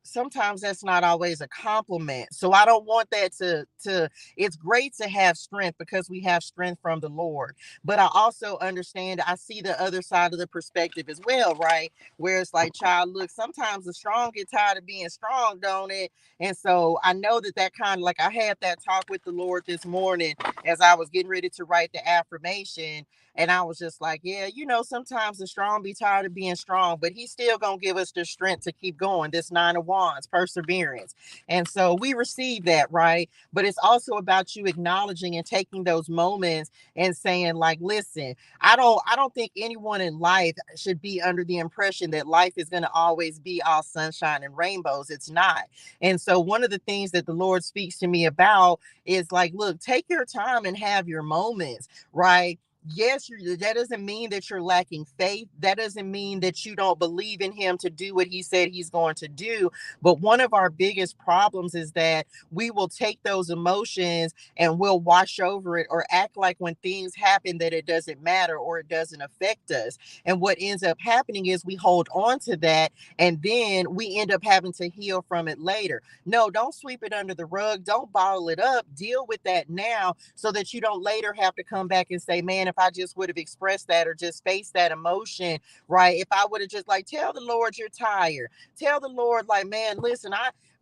Sometimes that's not always a compliment. So I don't want that to it's great to have strength because we have strength from the Lord. But I also understand, I see the other side of the perspective as well, right? Where it's like, child, look, sometimes the strong get tired of being strong, don't it? And so I know that kind of, like, I had that talk with the Lord this morning as I was getting ready to write the affirmation. And I was just like, yeah, sometimes the strong be tired of being strong, but he's still going to give us the strength to keep going. This Nine of Wands, perseverance. And so we receive that, right? But it's also about you acknowledging and taking those moments and saying, like, listen, I don't think anyone in life should be under the impression that life is going to always be all sunshine and rainbows. It's not. And so one of the things that the Lord speaks to me about is like, look, take your time and have your moments, right? Yes, that doesn't mean that you're lacking faith. That doesn't mean that you don't believe in him to do what he said he's going to do. But one of our biggest problems is that we will take those emotions and we'll wash over it or act like when things happen that it doesn't matter or it doesn't affect us. And what ends up happening is we hold on to that and then we end up having to heal from it later. No, don't sweep it under the rug. Don't bottle it up. Deal with that now so that you don't later have to come back and say, man, if I just would have expressed that or just faced that emotion, right? If I would have just like, tell the Lord you're tired. Tell the Lord, like, man, listen,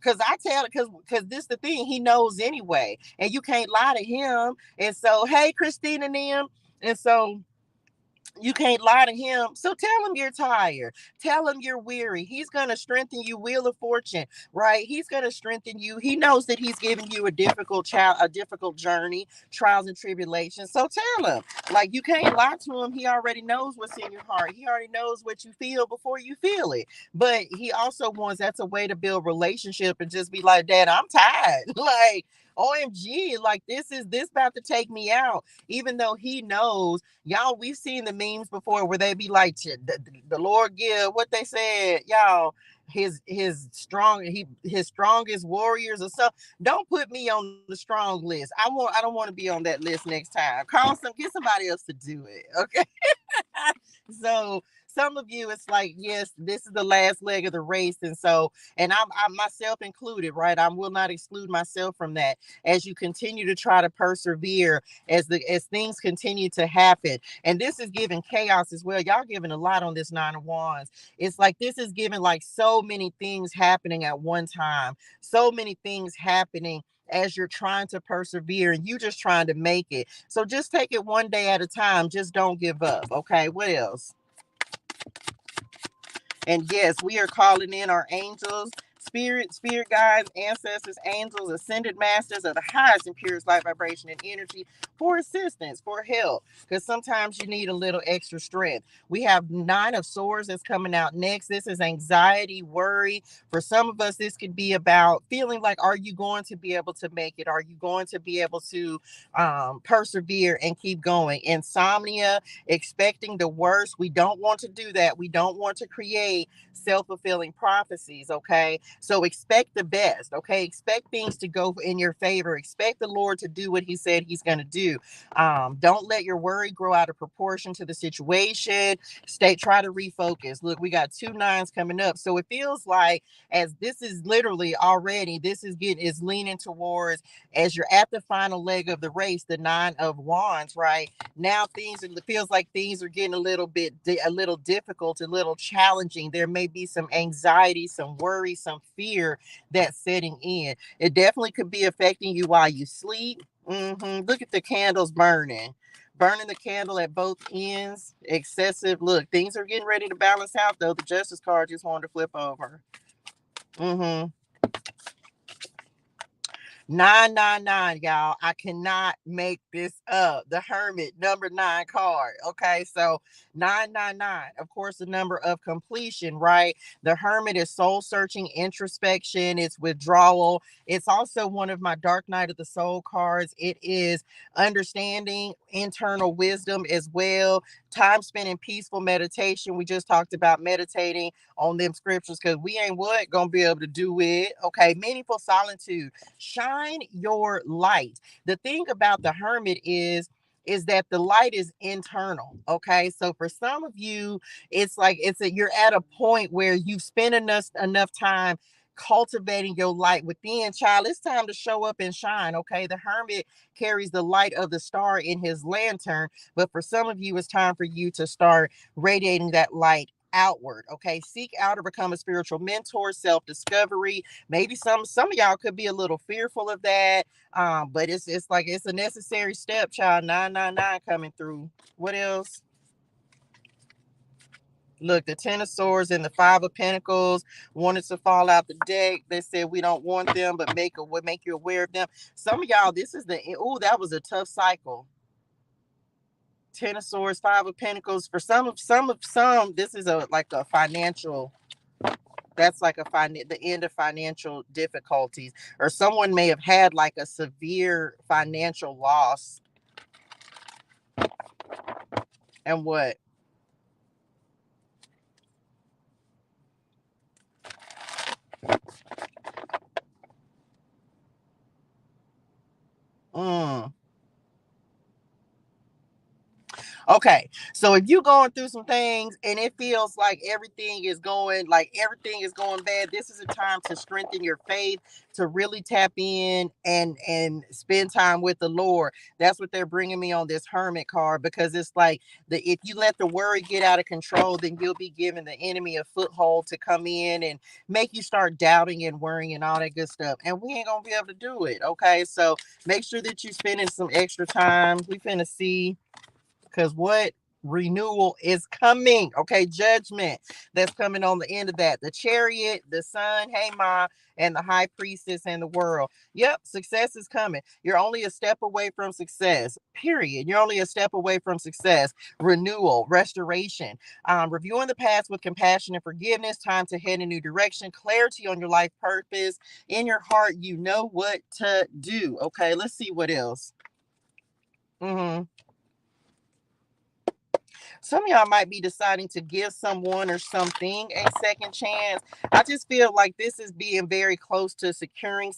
because this the thing, he knows anyway. And you can't lie to him. And so, hey, Christine and them. And so you can't lie to him. So tell him you're tired. Tell him you're weary. He's going to strengthen you. Wheel of Fortune, right? He's going to strengthen you. He knows that he's giving you a difficult journey, trials and tribulations. So tell him, like, you can't lie to him. He already knows what's in your heart. He already knows what you feel before you feel it. But he also wants, that's a way to build relationship and just be like, Dad, I'm tired. Like, OMG, like this about to take me out, even though he knows. Y'all, we've seen the memes before where they be like, the Lord give what they said, y'all, his strongest warriors or something. Don't put me on the strong list. I don't want to be on that list next time. Get somebody else to do it. Okay. So some of you, it's like, yes, this is the last leg of the race. And so, and I'm myself included, right? I will not exclude myself from that as you continue to try to persevere, as things continue to happen. And this is giving chaos as well. Y'all giving a lot on this Nine of Wands. It's like this is giving like so many things happening at one time, so many things happening as you're trying to persevere and you just trying to make it. So just take it one day at a time. Just don't give up. Okay. What else? And yes, we are calling in our angels, spirit guides, ancestors, angels, ascended masters of the highest and purest light vibration and energy for assistance, for help, because sometimes you need a little extra strength. We have Nine of Swords that's coming out next. This is anxiety, worry. For some of us, this could be about feeling like, are you going to be able to make it? Are you going to be able to persevere and keep going? Insomnia, expecting the worst. We don't want to do that. We don't want to create self-fulfilling prophecies. Okay. So expect the best, okay? Expect things to go in your favor. Expect the Lord to do what he said he's going to do. Don't let your worry grow out of proportion to the situation. Try to refocus. Look, we got 2 9s coming up. So it feels like, as this is literally already, this is leaning towards, as you're at the final leg of the race, the 9 of Wands, right? Now it feels like things are getting a little difficult, a little challenging. There may be some anxiety, some worry, some fear that's setting in. It definitely could be affecting you while you sleep. Look at the candles burning the candle at both ends. Excessive. Look, things are getting ready to balance out, though. The Justice card just wanted to flip over. 999, y'all. I cannot make this up. The Hermit, number 9 card. Okay, so 999, of course, the number of completion, right? The Hermit is soul searching, introspection, it's withdrawal. It's also one of my Dark Night of the Soul cards. It is understanding, internal wisdom as well. Time spent in peaceful meditation. We just talked about meditating on them scriptures, because we ain't gonna be able to do it. Okay, meaningful solitude. Shine your light. The thing about the Hermit is that the light is internal. Okay, so for some of you, it's like you're at a point where you've spent enough time cultivating your light within. Child, it's time to show up and shine. Okay, the Hermit carries the light of the star in his lantern, but for some of you, it's time for you to start radiating that light outward. Okay, seek out or become a spiritual mentor, self-discovery. Maybe some of y'all could be a little fearful of that, but it's like it's a necessary step. Child, 999 coming through. What else? Look, the Ten of Swords and the Five of Pentacles wanted to fall out the deck. They said we don't want them, but make you aware of them. Some of y'all, this is that was a tough cycle. Ten of Swords, Five of Pentacles. For some, this is like a financial. That's like the end of financial difficulties, or someone may have had like a severe financial loss. And what? Mm. Okay, so if you're going through some things and it feels like everything is going bad, this is a time to strengthen your faith, to really tap in and spend time with the Lord. That's what they're bringing me on this Hermit card, because it's like if you let the worry get out of control, then you'll be giving the enemy a foothold to come in and make you start doubting and worrying and all that good stuff. And we ain't gonna be able to do it. Okay, so make sure that you're spending some extra time. We finna see, because what? Renewal is coming. Okay, judgment that's coming on the end of that. The Chariot, the Sun, hey ma, and the High Priestess and the World. Yep, success is coming. You're only a step away from success, period. You're only a step away from success. Renewal, restoration, reviewing the past with compassion and forgiveness. Time to head in a new direction. Clarity on your life purpose. In your heart, you know what to do. Okay, let's see what else. Some of y'all might be deciding to give someone or something a second chance. I just feel like this is being very close to securing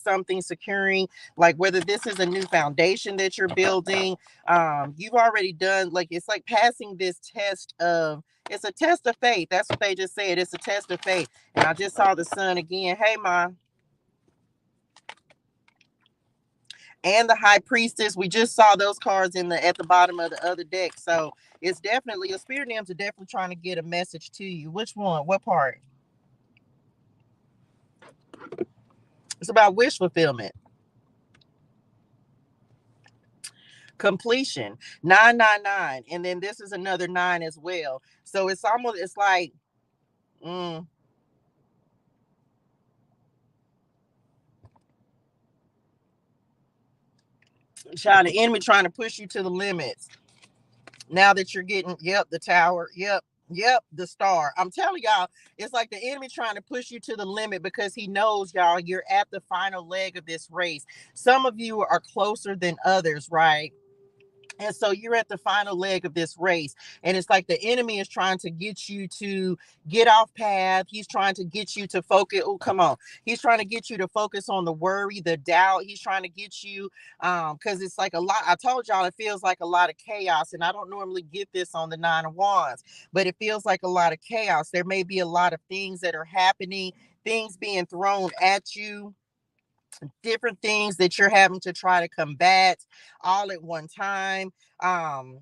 like whether this is a new foundation that you're building. You've already done, like, it's like passing this test of, it's a test of faith. That's what they just said. It's a test of faith. And I just saw the Sun again. Hey, ma. And the High Priestess. We just saw those cards at the bottom of the other deck. So it's definitely, your spirit names are definitely trying to get a message to you. Which one? What part? It's about wish fulfillment. Completion. 999. And then this is another 9 as well. So it's like, child, the enemy trying to push you to the limits. Now that you're getting, the Tower, the Star. I'm telling y'all, it's like the enemy trying to push you to the limit, because he knows, y'all, you're at the final leg of this race. Some of you are closer than others, right? And so you're at the final leg of this race. And it's like the enemy is trying to get you to get off path. He's trying to get you to focus. Oh, come on. He's trying to get you to focus on the worry, the doubt. He's trying to get you, because it's like a lot. I told y'all it feels like a lot of chaos. And I don't normally get this on the Nine of Wands, but it feels like a lot of chaos. There may be a lot of things that are happening, things being thrown at you, different things that you're having to try to combat all at one time. um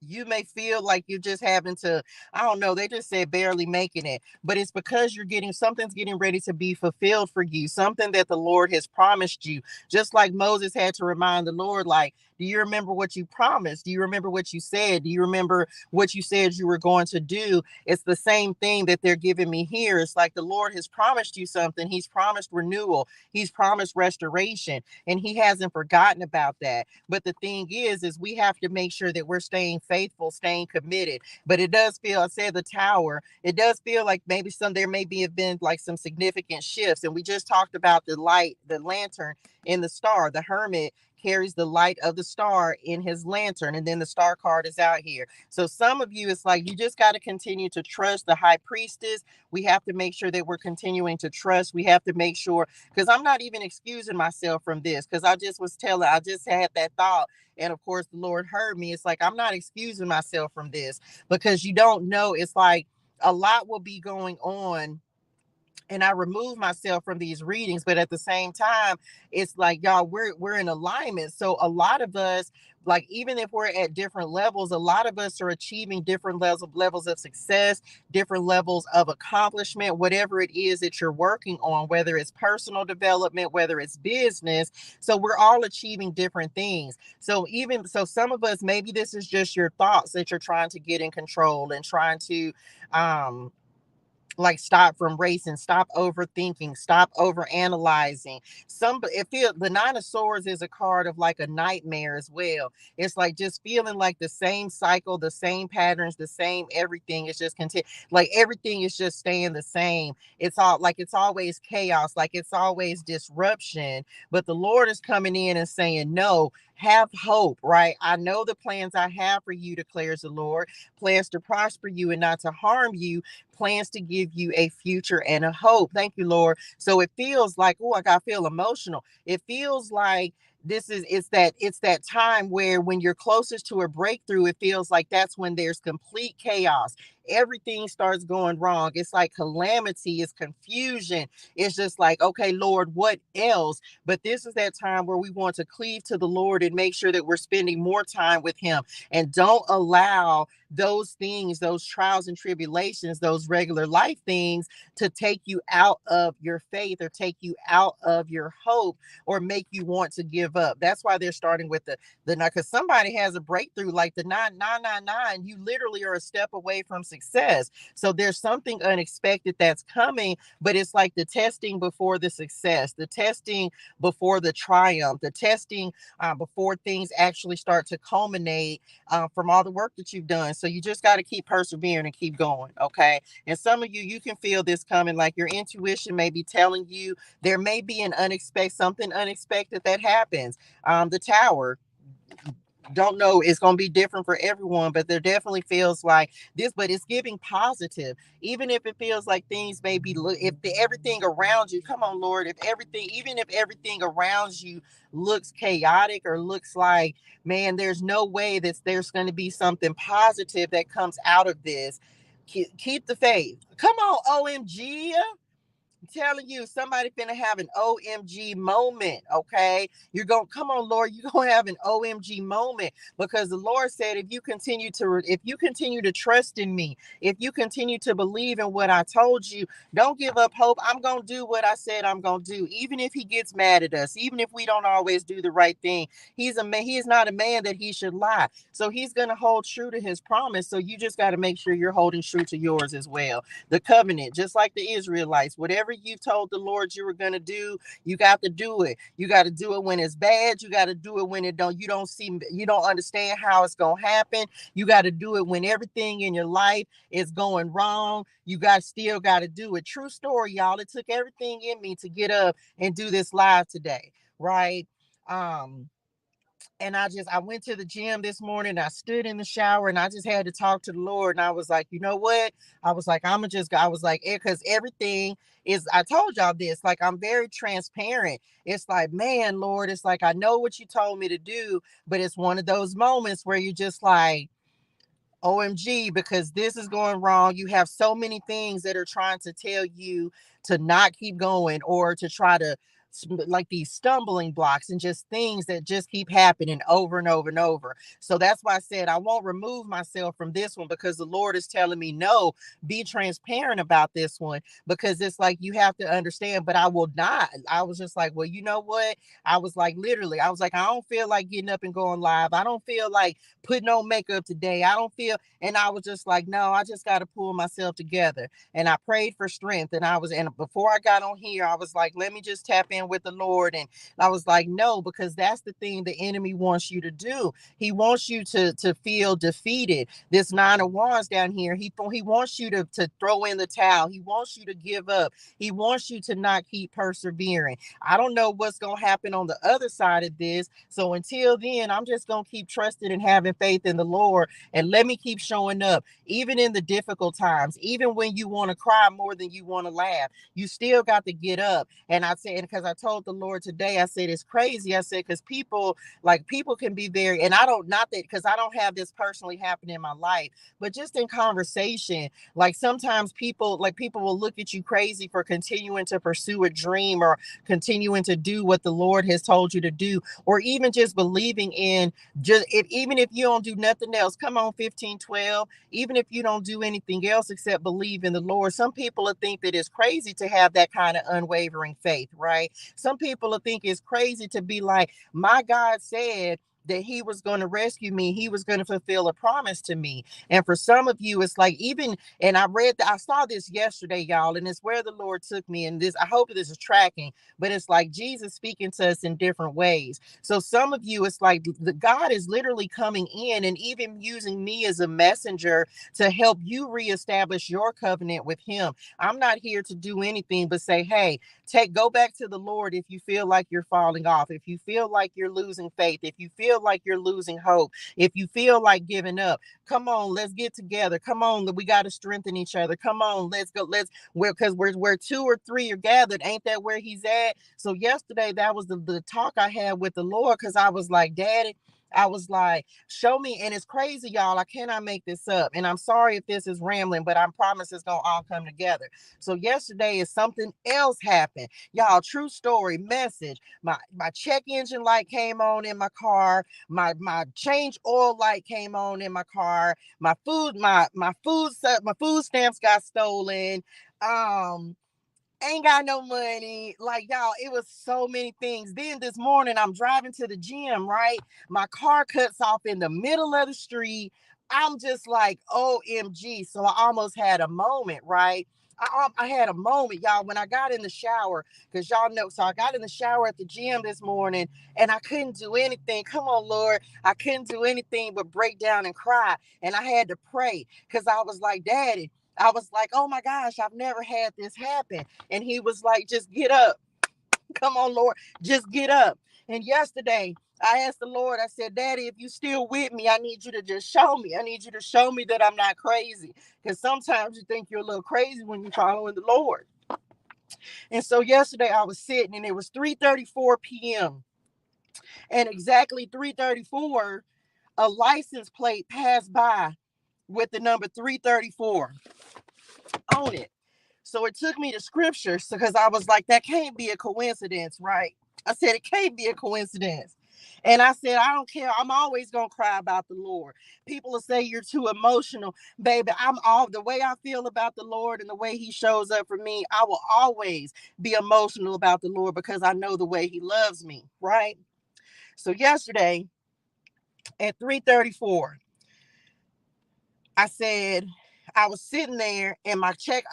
you may feel like you're just having to, I don't know, they just said barely making it, but it's because you're getting, something's getting ready to be fulfilled for you, something that the Lord has promised you. Just like Moses had to remind the Lord, like, do you remember what you promised? Do you remember what you said? Do you remember what you said you were going to do? It's the same thing that they're giving me here. It's like the Lord has promised you something. He's promised renewal, he's promised restoration, and he hasn't forgotten about that. But the thing is we have to make sure that we're staying faithful, staying committed. But it does feel, I said the tower, it does feel like maybe there maybe have been like some significant shifts. And we just talked about the light, the lantern in the star. The hermit carries the light of the star in his lantern, and then the star card is out here. So some of you, it's like you just got to continue to trust the high priestess. We have to make sure that we're continuing to trust. We have to make sure, because I'm not even excusing myself from this, because I just had that thought, and of course the Lord heard me. It's like I'm not excusing myself from this, because you don't know, it's like a lot will be going on, and I remove myself from these readings, but at the same time, it's like, y'all, we're in alignment. So a lot of us, like, even if we're at different levels, a lot of us are achieving different levels of success, different levels of accomplishment, whatever it is that you're working on, whether it's personal development, whether it's business. So we're all achieving different things. So even so, some of us, maybe this is just your thoughts that you're trying to get in control and trying to um like stop from racing, stop overthinking, stop over analyzing. Some, it feel, the Nine of Swords is a card of like a nightmare as well. It's like just feeling like the same cycle, the same patterns, the same everything is just continue, like everything is just staying the same. It's all like it's always chaos, like it's always disruption. But the Lord is coming in and saying, no, have hope, right? I know the plans I have for you, declares the Lord, plans to prosper you and not to harm you, plans to give you a future and a hope. Thank you, Lord. So it feels like, oh, I got feel emotional. It feels like this is, it's that time where when you're closest to a breakthrough, it feels like that's when there's complete chaos. Everything starts going wrong. It's like calamity, it's confusion. It's just like, okay, Lord, what else? But this is that time where we want to cleave to the Lord and make sure that we're spending more time with him, and don't allow those things, those trials and tribulations, those regular life things to take you out of your faith or take you out of your hope or make you want to give up. That's why they're starting with the nine, because somebody has a breakthrough like the 9999. You literally are a step away from success. So there's something unexpected that's coming, but it's like the testing before the success, the testing before the triumph, the testing before things actually start to culminate from all the work that you've done. So you just got to keep persevering and keep going. Okay. And some of you, you can feel this coming, like your intuition may be telling you there may be an unexpected, something unexpected that happens. The tower, don't know, it's going to be different for everyone, but there definitely feels like this, but it's giving positive. Even if it feels like things may be, everything around you, come on, Lord, if everything, even if everything around you looks chaotic or looks like, man, there's no way that there's going to be something positive that comes out of this. Keep the faith. Come on, OMG. Telling you, somebody finna have an OMG moment, okay? You're going to come on, Lord, you're going to have an OMG moment, because the Lord said, if you continue to trust in me, if you continue to believe in what I told you, don't give up hope. I'm going to do what I said I'm going to do. Even if he gets mad at us, even if we don't always do the right thing, he's a man, he is not a man that he should lie. So he's going to hold true to his promise. So you just got to make sure you're holding true to yours as well. The covenant, just like the Israelites, whatever you told the Lord you were going to do, you got to do it. You got to do it when it's bad. You got to do it when you don't understand how it's going to happen. You got to do it when everything in your life is going wrong. You still got to do it. True story, y'all. It took everything in me to get up and do this live today, right? Um And I went to the gym this morning. I stood in the shower and I just had to talk to the Lord. And I was like, you know what? I was like, I was like, because everything is, I told y'all this, like, I'm very transparent. It's like, man, Lord, it's like, I know what you told me to do, but it's one of those moments where you just like, OMG, because this is going wrong. You have so many things that are trying to tell you to not keep going, or to try to, like, these stumbling blocks and just things that just keep happening over and over and over. So that's why I said I won't remove myself from this one, because the Lord is telling me, no, be transparent about this one, because it's like you have to understand, but I will not. I was just like, well, you know what? I was like, literally, I was like, I don't feel like getting up and going live. I don't feel like putting on makeup today. I don't feel, and I was just like, no, I just got to pull myself together. And I prayed for strength. And before I got on here, I was like, let me just tap in with the Lord. And I was like, no, because that's the thing the enemy wants you to do. He wants you to feel defeated. This nine of wands down here, he wants you to throw in the towel. He wants you to give up. He wants you to not keep persevering. I don't know what's going to happen on the other side of this. So until then, I'm just going to keep trusting and having faith in the Lord, and let me keep showing up, even in the difficult times, even when you want to cry more than you want to laugh. You still got to get up. And I said, because I told the Lord today, I said, it's crazy. I said, because people can be very, and I don't, not that, because I don't have this personally happen in my life, but just in conversation, like sometimes people will look at you crazy for continuing to pursue a dream, or continuing to do what the Lord has told you to do, or even just believing in, just if, even if you don't do nothing else, come on, 1512, even if you don't do anything else except believe in the Lord. Some people will think that it's crazy to have that kind of unwavering faith, right? Some people will think it's crazy to be like, my God said that he was going to rescue me. He was going to fulfill a promise to me. And for some of you, it's like, even, and I saw this yesterday, y'all, and it's where the Lord took me. And this, I hope this is tracking, but it's like Jesus speaking to us in different ways. So some of you, it's like the God is literally coming in and even using me as a messenger to help you reestablish your covenant with him. I'm not here to do anything but say, hey, go back to the Lord if you feel like you're falling off, if you feel like you're losing faith, if you feel like you're losing hope, if you feel like giving up. Come on, let's get together. Come on, we got to strengthen each other. Come on, let's go. Because where two or three are gathered, ain't that where he's at? So yesterday, that was the talk I had with the Lord, because I was like, Daddy, I was like, show me. And it's crazy, y'all. I cannot make this up. And I'm sorry if this is rambling, but I promise it's going to all come together. So yesterday is something else happened. Y'all, true story, message. My check engine light came on in my car. My change oil light came on in my car. My food stamps got stolen. Ain't got no money. Like, y'all, it was so many things. Then this morning, I'm driving to the gym, right? My car cuts off in the middle of the street. I'm just like, OMG. So I almost had a moment, right? I had a moment, y'all, when I got in the shower, because y'all know. So I got in the shower at the gym this morning, and I couldn't do anything. Come on, Lord. I couldn't do anything but break down and cry. And I had to pray, because I was like, Daddy, I was like, oh my gosh, I've never had this happen. And he was like, just get up. Come on, Lord, just get up. And yesterday, I asked the Lord, I said, Daddy, if you still with me, I need you to just show me. I need you to show me that I'm not crazy. Because sometimes you think you're a little crazy when you're following the Lord. And so yesterday I was sitting, and it was 3:34 p.m. And exactly 3:34, a license plate passed by with the number 334 on it. So it took me to scripture, because I was like, that can't be a coincidence, right? I said, it can't be a coincidence. And I said, I don't care. I'm always going to cry about the Lord. People will say you're too emotional. Baby, the way I feel about the Lord and the way he shows up for me, I will always be emotional about the Lord, because I know the way he loves me, right? So yesterday at 3:34, I said, I was sitting there, and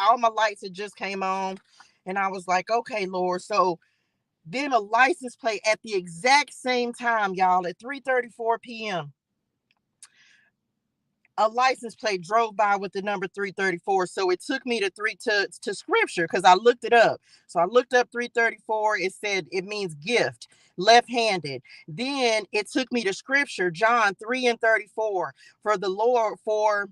all my lights had just came on. And I was like, okay, Lord. So then a license plate at the exact same time, y'all, at 3:34 p.m. a license plate drove by with the number 334. So it took me to scripture because I looked it up. So I looked up 334. It said it means gift, left-handed. Then it took me to scripture, John 3:34. For the Lord, for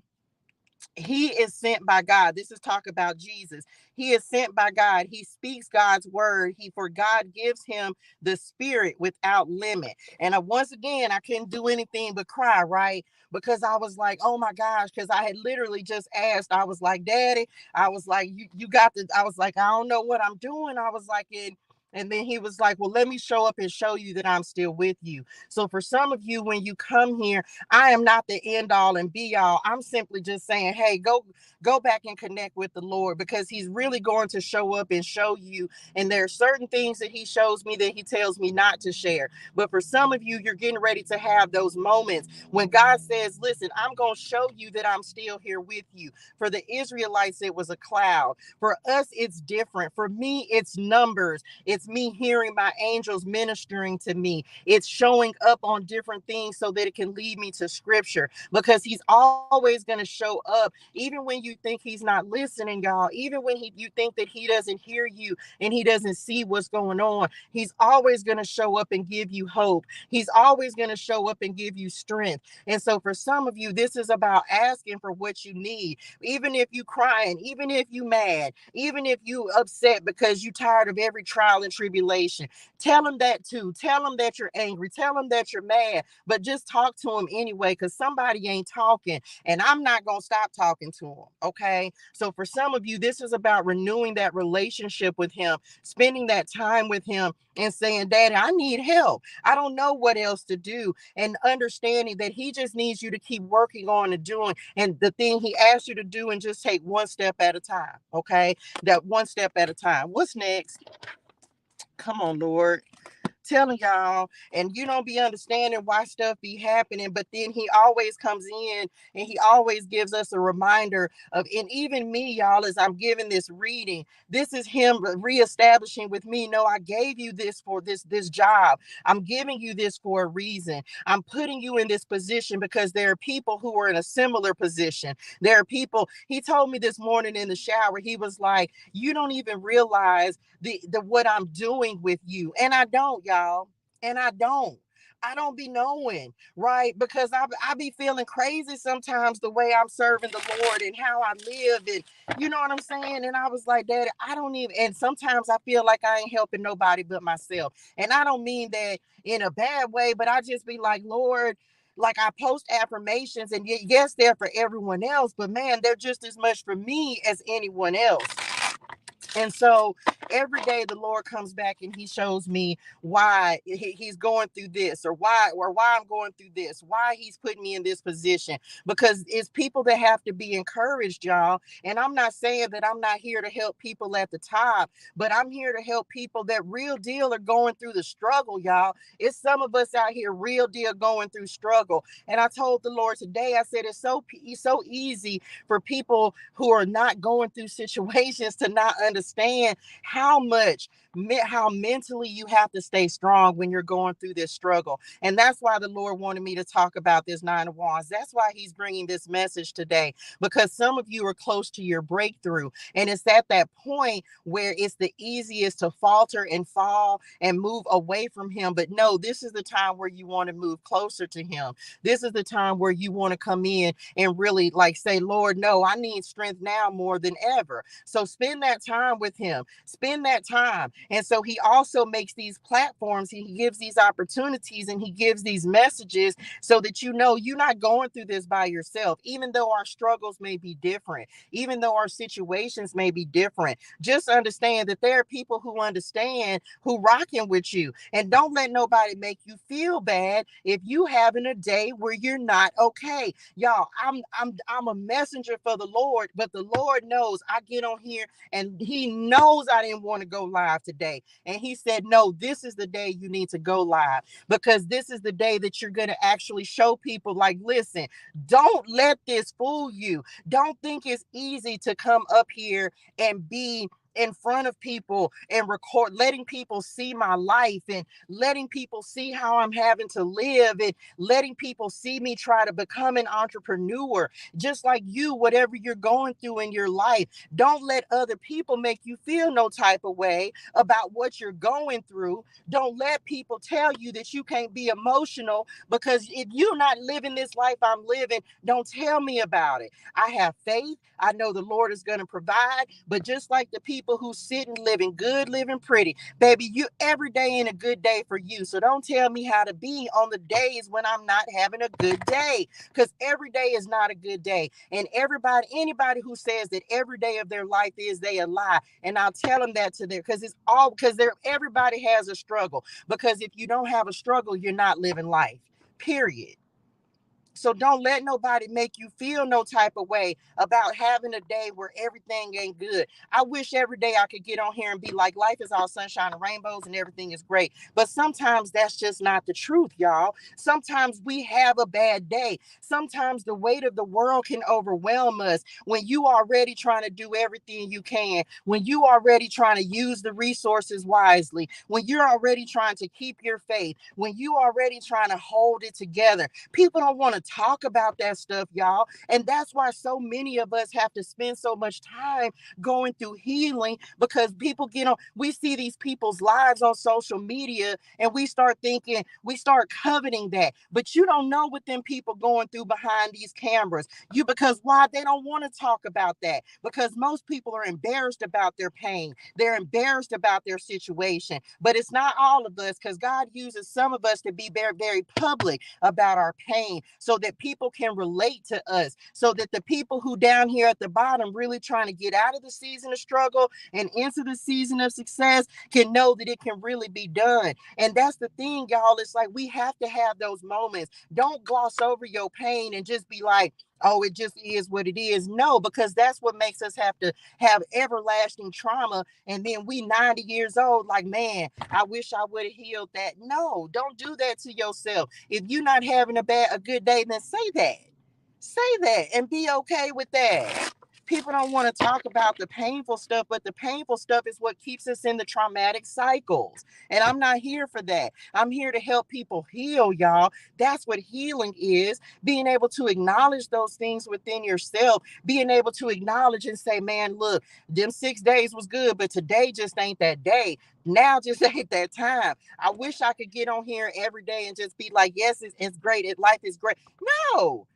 he is sent by God. This is talk about Jesus. He is sent by God. He speaks God's word. For God gives him the spirit without limit. And once again, I couldn't do anything but cry, right? Because I was like, oh my gosh, because I had literally just asked. I was like, Daddy, I was like, you got the, I was like, I don't know what I'm doing. I was like, and then he was like, well, let me show up and show you that I'm still with you. So for some of you, when you come here, I am not the end all and be all. I'm simply just saying, hey, go back and connect with the Lord, because he's really going to show up and show you. And there are certain things that he shows me that he tells me not to share. But for some of you, you're getting ready to have those moments when God says, listen, I'm going to show you that I'm still here with you. For the Israelites, it was a cloud. For us, it's different. For me, it's numbers. It's me hearing my angels ministering to me. It's showing up on different things so that it can lead me to scripture, because he's always going to show up even when you think he's not listening, y'all. Even when you think that he doesn't hear you and he doesn't see what's going on, he's always going to show up and give you hope. He's always going to show up and give you strength. And so for some of you, this is about asking for what you need. Even if you crying, even if you mad, even if you upset because you tired of every trial and tribulation, tell him that too. Tell him that you're angry. Tell him that you're mad, but just talk to him anyway, because somebody ain't talking, and I'm not going to stop talking to him. Okay. So for some of you, this is about renewing that relationship with him, spending that time with him and saying, Daddy, I need help. I don't know what else to do. And understanding that he just needs you to keep working on and doing and the thing he asked you to do, and just take one step at a time. Okay. That one step at a time. What's next? Come on, Lord, telling y'all, and you don't be understanding why stuff be happening, but then he always comes in and he always gives us a reminder of, and even me, y'all, as I'm giving this reading, this is him reestablishing with me, no, I gave you this for this job. I'm giving you this for a reason. I'm putting you in this position because there are people who are in a similar position. There are people, he told me this morning in the shower, he was like, you don't even realize the what I'm doing with you. And I don't, y'all. And I don't be knowing, right? Because I be feeling crazy sometimes the way I'm serving the Lord and how I live, and you know what I'm saying? And I was like, Daddy, I don't even, and sometimes I feel like I ain't helping nobody but myself. And I don't mean that in a bad way, but I just be like, Lord, like I post affirmations, and yes, they're for everyone else, but man, they're just as much for me as anyone else. And so every day the Lord comes back and he shows me why he's going through this, or why I'm going through this, why he's putting me in this position, because it's people that have to be encouraged, y'all. And I'm not saying that I'm not here to help people at the top, but I'm here to help people that real deal are going through the struggle, y'all. It's some of us out here real deal going through struggle. And I told the Lord today, I said, it's so easy for people who are not going through situations to not understand how mentally you have to stay strong when you're going through this struggle. And that's why the Lord wanted me to talk about this Nine of Wands. That's why he's bringing this message today, because some of you are close to your breakthrough, and it's at that point where it's the easiest to falter and fall and move away from him. But no, this is the time where you want to move closer to him. This is the time where you want to come in and really like say, Lord, no, I need strength now more than ever. So spend that time with him. Spend that time. And so he also makes these platforms, he gives these opportunities, and he gives these messages so that you know you're not going through this by yourself. Even though our struggles may be different, even though our situations may be different, just understand that there are people who understand, who rocking with you. And don't let nobody make you feel bad if you having a day where you're not okay. Y'all, I'm a messenger for the Lord, but the Lord knows I get on here and he knows I didn't want to go live today. And he said, no, this is the day you need to go live, because this is the day that you're going to actually show people, like, listen, don't let this fool you. Don't think it's easy to come up here and be in front of people and record, letting people see my life and letting people see how I'm having to live and letting people see me try to become an entrepreneur. Just like you, whatever you're going through in your life, don't let other people make you feel no type of way about what you're going through. Don't let people tell you that you can't be emotional, because if you're not living this life I'm living, don't tell me about it. I have faith. I know the Lord is going to provide. But just like the people who sit and living good, living pretty, baby, you every day ain't a good day for you. So don't tell me how to be on the days when I'm not having a good day, because every day is not a good day. And anybody who says that every day of their life is, they a lie. And I'll tell them that to their, because it's all, because everybody has a struggle. Because if you don't have a struggle, you're not living life. Period. So don't let nobody make you feel no type of way about having a day where everything ain't good. I wish every day I could get on here and be like, life is all sunshine and rainbows and everything is great. But sometimes that's just not the truth, y'all. Sometimes we have a bad day. Sometimes the weight of the world can overwhelm us when you are already trying to do everything you can, when you are already trying to use the resources wisely, when you're already trying to keep your faith, when you are already trying to hold it together. People don't want to talk about that stuff, y'all. And that's why so many of us have to spend so much time going through healing, because people get on, we see these people's lives on social media and we start thinking, we start coveting that. But you don't know what them people going through behind these cameras. Because why? They don't want to talk about that, because most people are embarrassed about their pain. They're embarrassed about their situation. But it's not all of us, because God uses some of us to be very, very public about our pain, so that people can relate to us, so that the people who down here at the bottom really trying to get out of the season of struggle and into the season of success can know that it can really be done. And that's the thing, y'all. It's like we have to have those moments. Don't gloss over your pain and just be like, oh, it just is what it is. No, because that's what makes us have to have everlasting trauma. And then we 90 years old, like, man, I wish I would have healed that. No, don't do that to yourself. If you're not having a good day, then say that. Say that and be okay with that. People don't want to talk about the painful stuff, but the painful stuff is what keeps us in the traumatic cycles. And I'm not here for that. I'm here to help people heal, y'all. That's what healing is. Being able to acknowledge those things within yourself, being able to acknowledge and say, man, look, them 6 days was good, but today just ain't that day. Now just ain't that time. I wish I could get on here every day and just be like, yes, it's great. Life is great. No,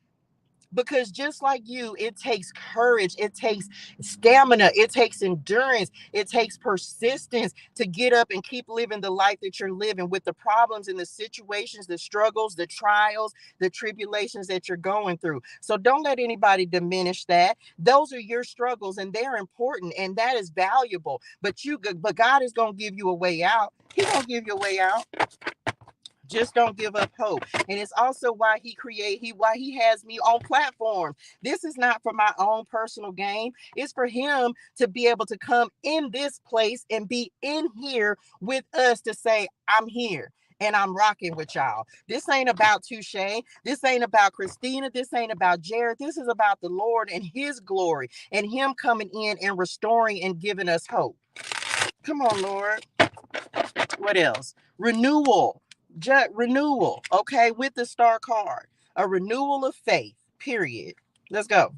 because just like you, it takes courage, it takes stamina, it takes endurance, it takes persistence to get up and keep living the life that you're living, with the problems and the situations, the struggles, the trials, the tribulations that you're going through. So don't let anybody diminish that. Those are your struggles and they're important and that is valuable. But God is going to give you a way out. He's going to give you a way out. Just don't give up hope. And it's also why why he has me on platforms. This is not for my own personal gain. It's for him to be able to come in this place and be in here with us to say, I'm here and I'm rocking with y'all. This ain't about ToShae. This ain't about Christina. This ain't about Jared. This is about the Lord and his glory and him coming in and restoring and giving us hope. Come on, Lord. What else? Renewal. Renewal. Okay, with the star card. A renewal of faith. Period. Let's go.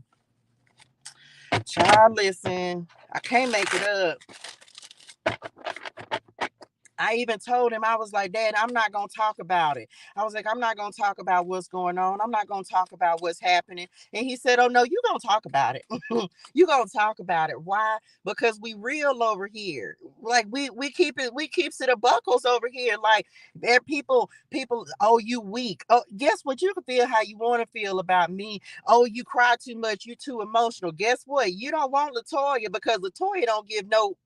Child, listen. I can't make it up. I even told him, I was like, Dad, I'm not going to talk about it. I was like, I'm not going to talk about what's going on. I'm not going to talk about what's happening. And he said, oh, no, you're going to talk about it. You're going to talk about it. Why? Because we real over here. Like we keeps it a buckles over here. Like there people, oh, you weak. Oh, guess what? You can feel how you want to feel about me. Oh, you cry too much. You too emotional. Guess what? You don't want Latoya, because Latoya don't give no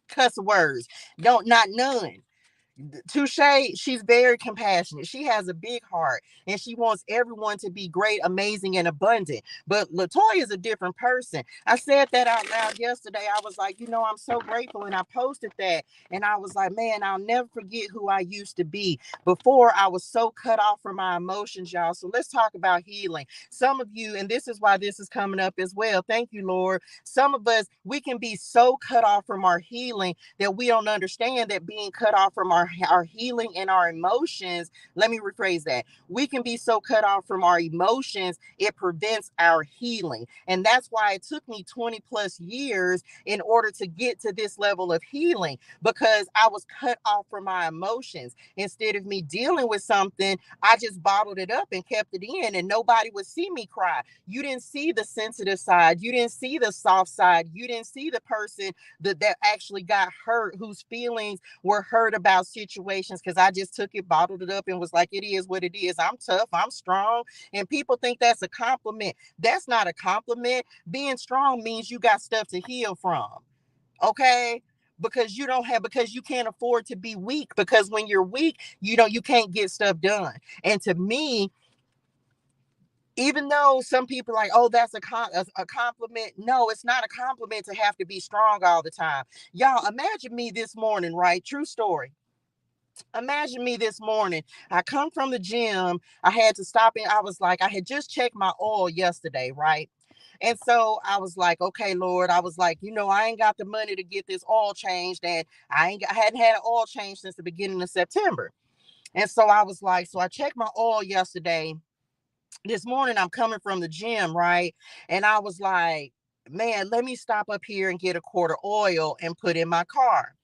cuss words. Don't, not none. ToShae, she's very compassionate. She has a big heart and she wants everyone to be great, amazing, and abundant. But Latoya is a different person. I said that out loud yesterday. I was like, I'm so grateful. And I posted that. And I was like, man, I'll never forget who I used to be. Before, I was so cut off from my emotions, y'all. So let's talk about healing. Some of you, and this is why this is coming up as well. Thank you, Lord. Some of us, we can be so cut off from our healing that we don't understand that being cut off from our healing and our emotions, let me rephrase that. We can be so cut off from our emotions, it prevents our healing. And that's why it took me 20 plus years in order to get to this level of healing, because I was cut off from my emotions. Instead of me dealing with something, I just bottled it up and kept it in, and nobody would see me cry. You didn't see the sensitive side. You didn't see the soft side. You didn't see the person that actually got hurt, whose feelings were hurt about situations, because I just took it, bottled it up, and was like, it is what it is. I'm tough. I'm strong. And people think that's a compliment. That's not a compliment. Being strong means you got stuff to heal from. Okay? Because you can't afford to be weak, because when you're weak, you can't get stuff done. And to me, even though some people are like, oh, that's a compliment. No, it's not a compliment to have to be strong all the time. Y'all, imagine me this morning, right? True story. Imagine me this morning. I come from the gym. I had to stop in. I was like, I had just checked my oil yesterday, right? And so I was like, okay, Lord, I was like, I ain't got the money to get this oil changed. And I hadn't had an oil change since the beginning of September. And so I was like, so I checked my oil yesterday. This morning I'm coming from the gym, right? And I was like, man, let me stop up here and get a quart of oil and put in my car,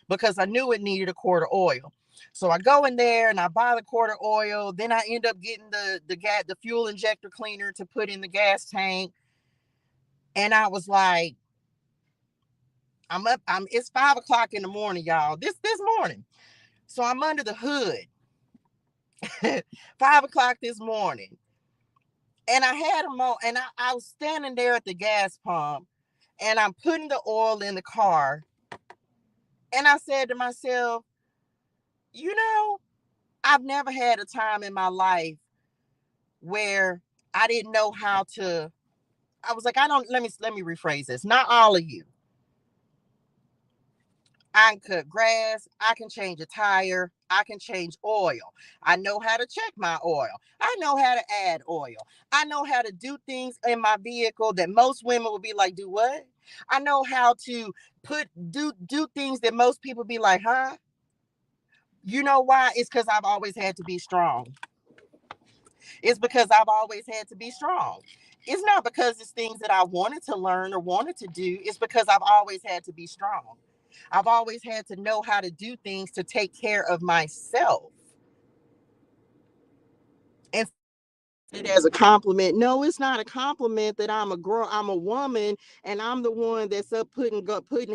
because I knew it needed a quart of oil. So I go in there and I buy the quart of oil. Then I end up getting the fuel injector cleaner to put in the gas tank. And I was like, I'm up. It's 5 o'clock in the morning, y'all. This morning. So I'm under the hood. 5 o'clock this morning. And I had them on, and I was standing there at the gas pump, and I'm putting the oil in the car. And I said to myself, you know, I've never had a time in my life where I didn't know how to. I was like, let me rephrase this. Not all of you. I can cut grass. I can change a tire. I can change oil. I know how to check my oil. I know how to add oil. I know how to do things in my vehicle that most women would be like, do what? I know how to do things that most people be like, huh? You know why? It's because I've always had to be strong. It's because I've always had to be strong. It's not because it's things that I wanted to learn or wanted to do. It's because I've always had to be strong. I've always had to know how to do things to take care of myself. And it as a compliment. No, it's not a compliment that I'm a girl, I'm a woman, and I'm the one that's up putting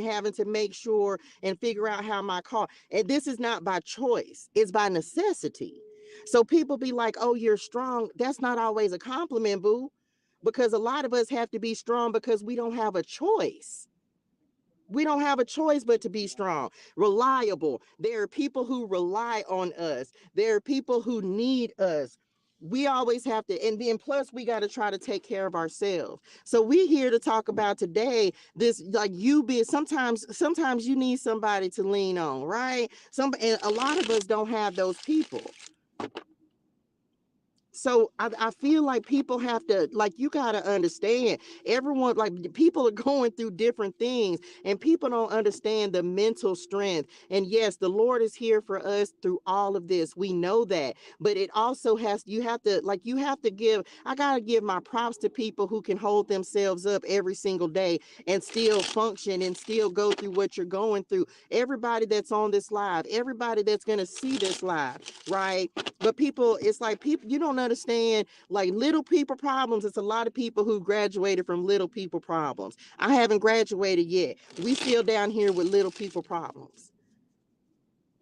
having to make sure and figure out how my car. And this is not by choice, it's by necessity. So people be like, oh, you're strong. That's not always a compliment, boo. Because a lot of us have to be strong because we don't have a choice. We don't have a choice but to be strong, reliable. There are people who rely on us. There are people who need us. We always have to, and then plus we got to try to take care of ourselves. So we here to talk about today this, like, you be sometimes you need somebody to lean on, right? And a lot of us don't have those people. So I feel like people have to, like, you got to understand, everyone, like, people are going through different things, and people don't understand the mental strength. And yes, the Lord is here for us through all of this. We know that, but it also I got to give my props to people who can hold themselves up every single day and still function and still go through what you're going through. Everybody that's on this live, everybody that's going to see this live, right? But people, it's like, people, you don't understand, like, little people problems. It's a lot of people who graduated from little people problems. I haven't graduated yet. We still down here with little people problems.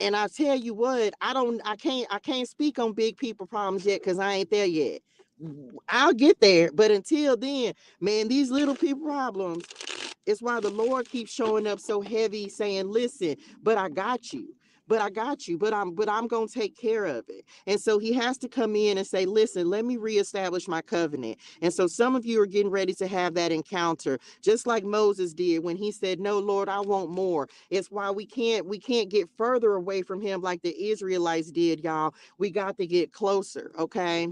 And I tell you what, I can't speak on big people problems yet, because I ain't there yet. I'll get there, but until then, man, these little people problems, it's why the Lord keeps showing up so heavy, saying, listen, but I got you. but I got you, but I'm going to take care of it. And so he has to come in and say, listen, let me reestablish my covenant. And so some of you are getting ready to have that encounter, just like Moses did when he said, no, Lord, I want more. It's why we can't get further away from him like the Israelites did, y'all. We got to get closer. Okay.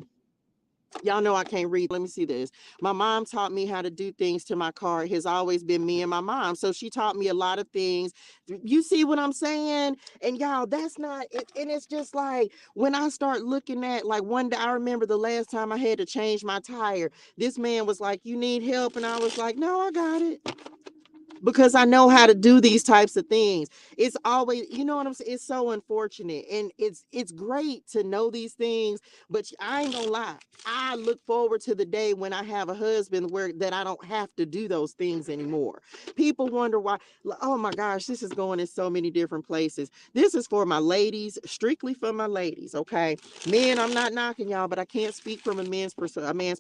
Y'all know I can't read. Let me see this. My mom taught me how to do things to my car. It has always been me and my mom. So she taught me a lot of things. You see what I'm saying? And y'all, that's not it. And it's just like when I start looking at, like, one day, I remember the last time I had to change my tire. This man was like, you need help? And I was like, no, I got it, because I know how to do these types of things. It's always, you know what I'm saying? It's so unfortunate. And it's great to know these things, but I ain't gonna lie. I look forward to the day when I have a husband where that I don't have to do those things anymore. People wonder why. Oh my gosh, this is going in so many different places. This is for my ladies, strictly for my ladies, okay? Men, I'm not knocking y'all, but I can't speak from a man's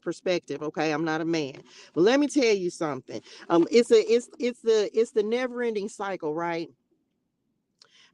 perspective, okay? I'm not a man. But let me tell you something. It's the never ending cycle, right?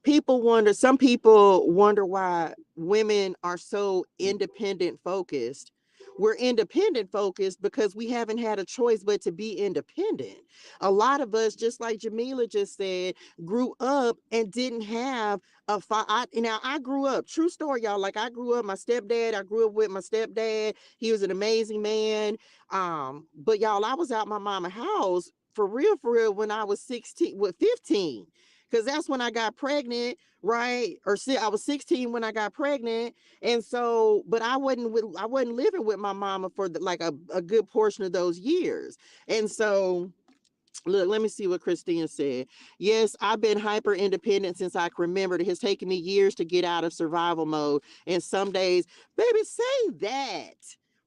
Some people wonder why women are so independent focused. We're independent focused because we haven't had a choice but to be independent. A lot of us, just like Jamila just said, grew up and didn't have now I grew up, true story, y'all. Like, I grew up, I grew up with my stepdad. He was an amazing man. But y'all, I was out my mama house for real when I was 16, with 15, because that's when I got pregnant, right? I was 16 when I got pregnant. And so, but I wasn't living with my mama for like a good portion of those years. And so, look, let me see what Christina said. Yes, I've been hyper independent since I can remember. It has taken me years to get out of survival mode. And some days, baby, say that.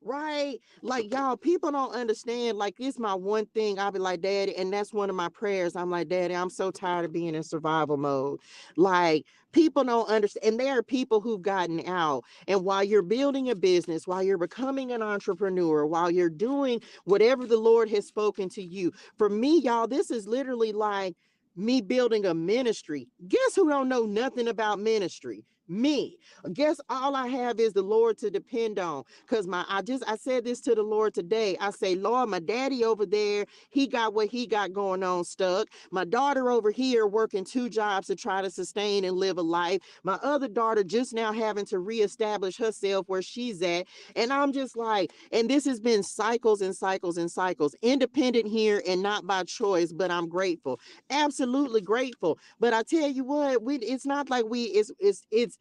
Right? Like, y'all, people don't understand. Like, it's my one thing. I'll be like, Daddy, and that's one of my prayers. I'm like, Daddy, I'm so tired of being in survival mode. Like, people don't understand. And there are people who've gotten out. And while you're building a business, while you're becoming an entrepreneur, while you're doing whatever the Lord has spoken to you, for me, y'all, this is literally like me building a ministry. Guess who don't know nothing about ministry? Me. Guess all I have is the Lord to depend on. Because I said this to the Lord today. I say, Lord, my daddy over there, he got what he got going on stuck. My daughter over here working 2 jobs to try to sustain and live a life. My other daughter just now having to reestablish herself where she's at. And I'm just like, and this has been cycles and cycles and cycles. Independent here and not by choice, but I'm grateful. Absolutely grateful. But I tell you what, it's not like it's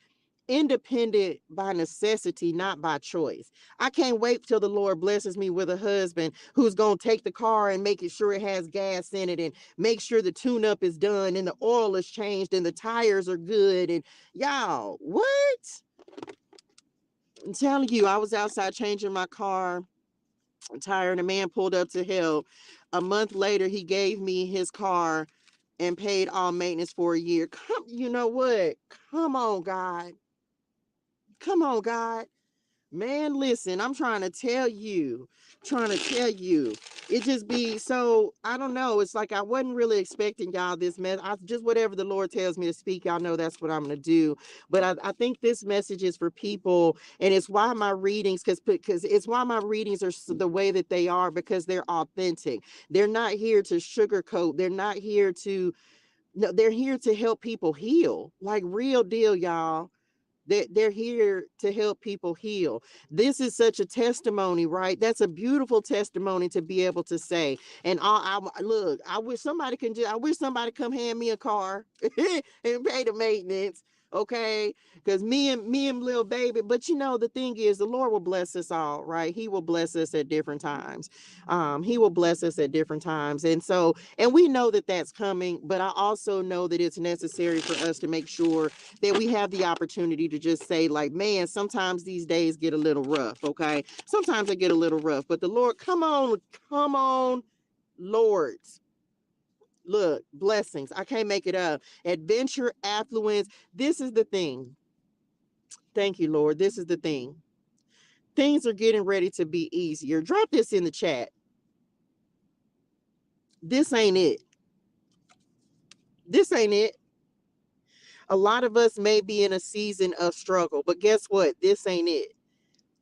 independent by necessity, not by choice. I can't wait till the Lord blesses me with a husband who's going to take the car and make sure it has gas in it, and make sure the tune up is done and the oil is changed and the tires are good. And y'all, what? I'm telling you, I was outside changing my car tire, and a man pulled up to help. A month later, he gave me his car and paid all maintenance for a year. You know what? Come on, God. Come on, God. Man, listen, I'm trying to tell you. It just be so, I don't know. It's like I wasn't really expecting y'all this mess. I just, whatever the Lord tells me to speak, y'all know that's what I'm going to do. But I think this message is for people, and it's why my readings, because it's why my readings are the way that they are, because they're authentic. They're not here to sugarcoat. They're not here to, no, they're here to help people heal. Like, real deal, y'all. They're here to help people heal. This is such a testimony, right? That's a beautiful testimony to be able to say. And look, I wish somebody come hand me a car and pay the maintenance. Okay, because me and little baby, but you know, the thing is, the Lord will bless us all, right? He will bless us at different times. He will bless us at different times. And so, and we know that that's coming, but I also know that it's necessary for us to make sure that we have the opportunity to just say, like, man, sometimes these days get a little rough. Okay, sometimes they get a little rough, but the Lord, come on, Lords. Look, blessings. I can't make it up. Adventure, affluence. This is the thing. Thank you, Lord. This is the thing. Things are getting ready to be easier. Drop this in the chat. This ain't it. This ain't it. A lot of us may be in a season of struggle, but guess what? This ain't it.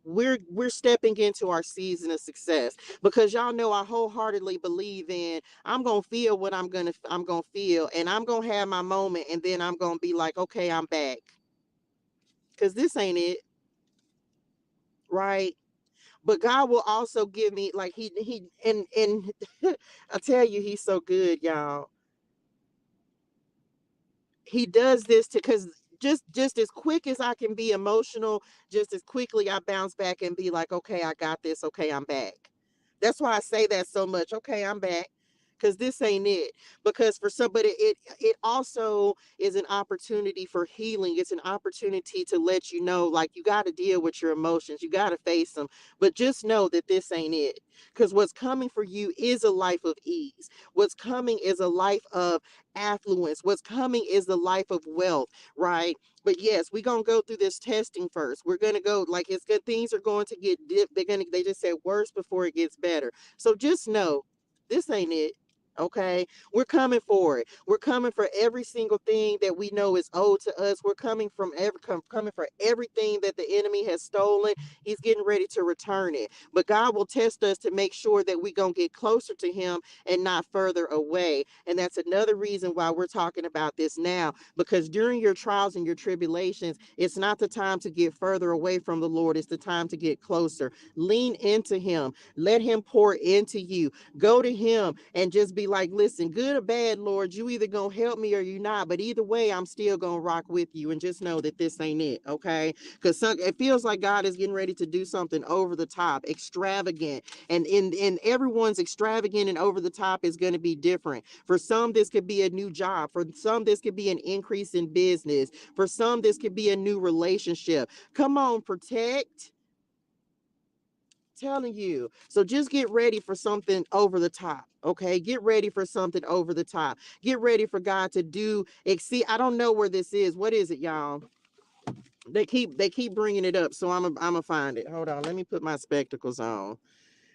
We're stepping into our season of success, because y'all know I wholeheartedly believe in I'm gonna feel what I'm gonna feel, and I'm gonna have my moment, and then I'm gonna be like, okay, I'm back, because this ain't it, right? But God will also give me, like, he and I tell you, he's so good, y'all. He does this to, because just as quick as I can be emotional, just as quickly I bounce back and be like, okay, I got this. Okay, I'm back. That's why I say that so much. Okay, I'm back. Because this ain't it. Because for somebody, it also is an opportunity for healing. It's an opportunity to let you know, like, you got to deal with your emotions. You got to face them. But just know that this ain't it. Because what's coming for you is a life of ease. What's coming is a life of affluence. What's coming is the life of wealth, right? But yes, we're gonna go through this testing first. We're gonna go, like, it's good. Things are going to get they just said worse before it gets better. So just know this ain't it. Okay, we're coming for it. We're coming for every single thing that we know is owed to us. We're coming from coming for everything that the enemy has stolen. He's getting ready to return it. But God will test us to make sure that we gonna get closer to him and not further away. And that's another reason why we're talking about this now, because during your trials and your tribulations, it's not the time to get further away from the Lord. It's the time to get closer. Lean into him. Let him pour into you. Go to him and just be like, listen, good or bad, Lord, you either gonna help me or you not. But either way, I'm still gonna rock with you. And just know that this ain't it, okay? Because it feels like God is getting ready to do something over the top, extravagant. And in everyone's extravagant and over the top is going to be different. For some, this could be a new job. For some, this could be an increase in business. For some, this could be a new relationship. Come on, protect. Telling you. So just get ready for something over the top. Okay, get ready for something over the top. Get ready for God to do. See, I don't know where this is. What is it, y'all? They keep bringing it up, so I'm gonna find it. Hold on, let me put my spectacles on.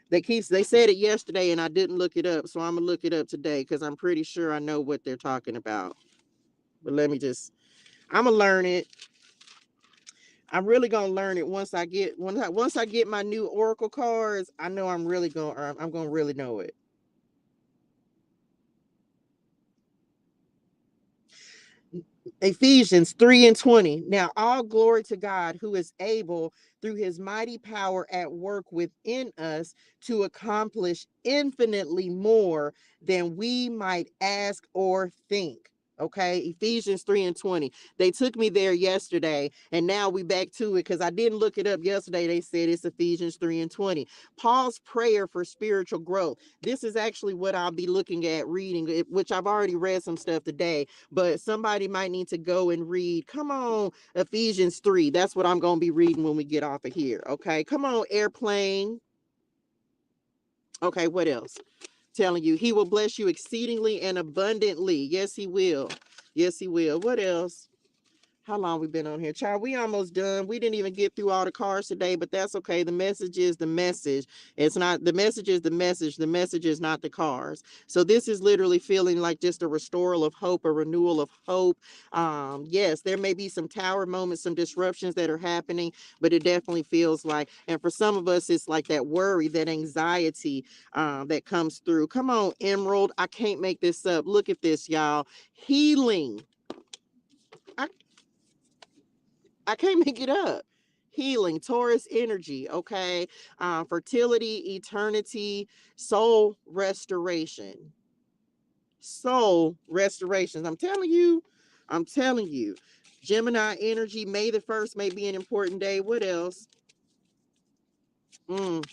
They said it yesterday and I didn't look it up, so I'm gonna look it up today because I'm pretty sure I know what they're talking about. But I'm gonna learn it. I'm really gonna learn it once I get my new Oracle cards. I know I'm gonna really know it. Ephesians 3:20. Now, all glory to God, who is able through his mighty power at work within us to accomplish infinitely more than we might ask or think. Okay, Ephesians 3:20. They took me there yesterday, and now we back to it because I didn't look it up yesterday. They said it's Ephesians 3:20. Paul's prayer for spiritual growth. This is actually what I'll be looking at reading, which I've already read some stuff today, but somebody might need to go and read. Come on, Ephesians 3. That's what I'm going to be reading when we get off of here. Okay, come on, airplane. Okay, what else? Telling you, he will bless you exceedingly and abundantly. Yes, he will. Yes, he will. What else? How long we been on here? Child, we almost done. We didn't even get through all the cards today, but that's okay. The message is the message. It's not the message is the message. The message is not the cards. So this is literally feeling like just a restoral of hope, a renewal of hope. Yes, there may be some tower moments, some disruptions that are happening, but it definitely feels like, and for some of us, it's like that worry, that anxiety that comes through. Come on, Emerald. I can't make this up. Look at this, y'all. Healing. I I can't make it up. Healing, Taurus energy, okay? Fertility, eternity, soul restoration. Soul restorations. I'm telling you. Gemini energy, May the 1st may be an important day. What else? Mm,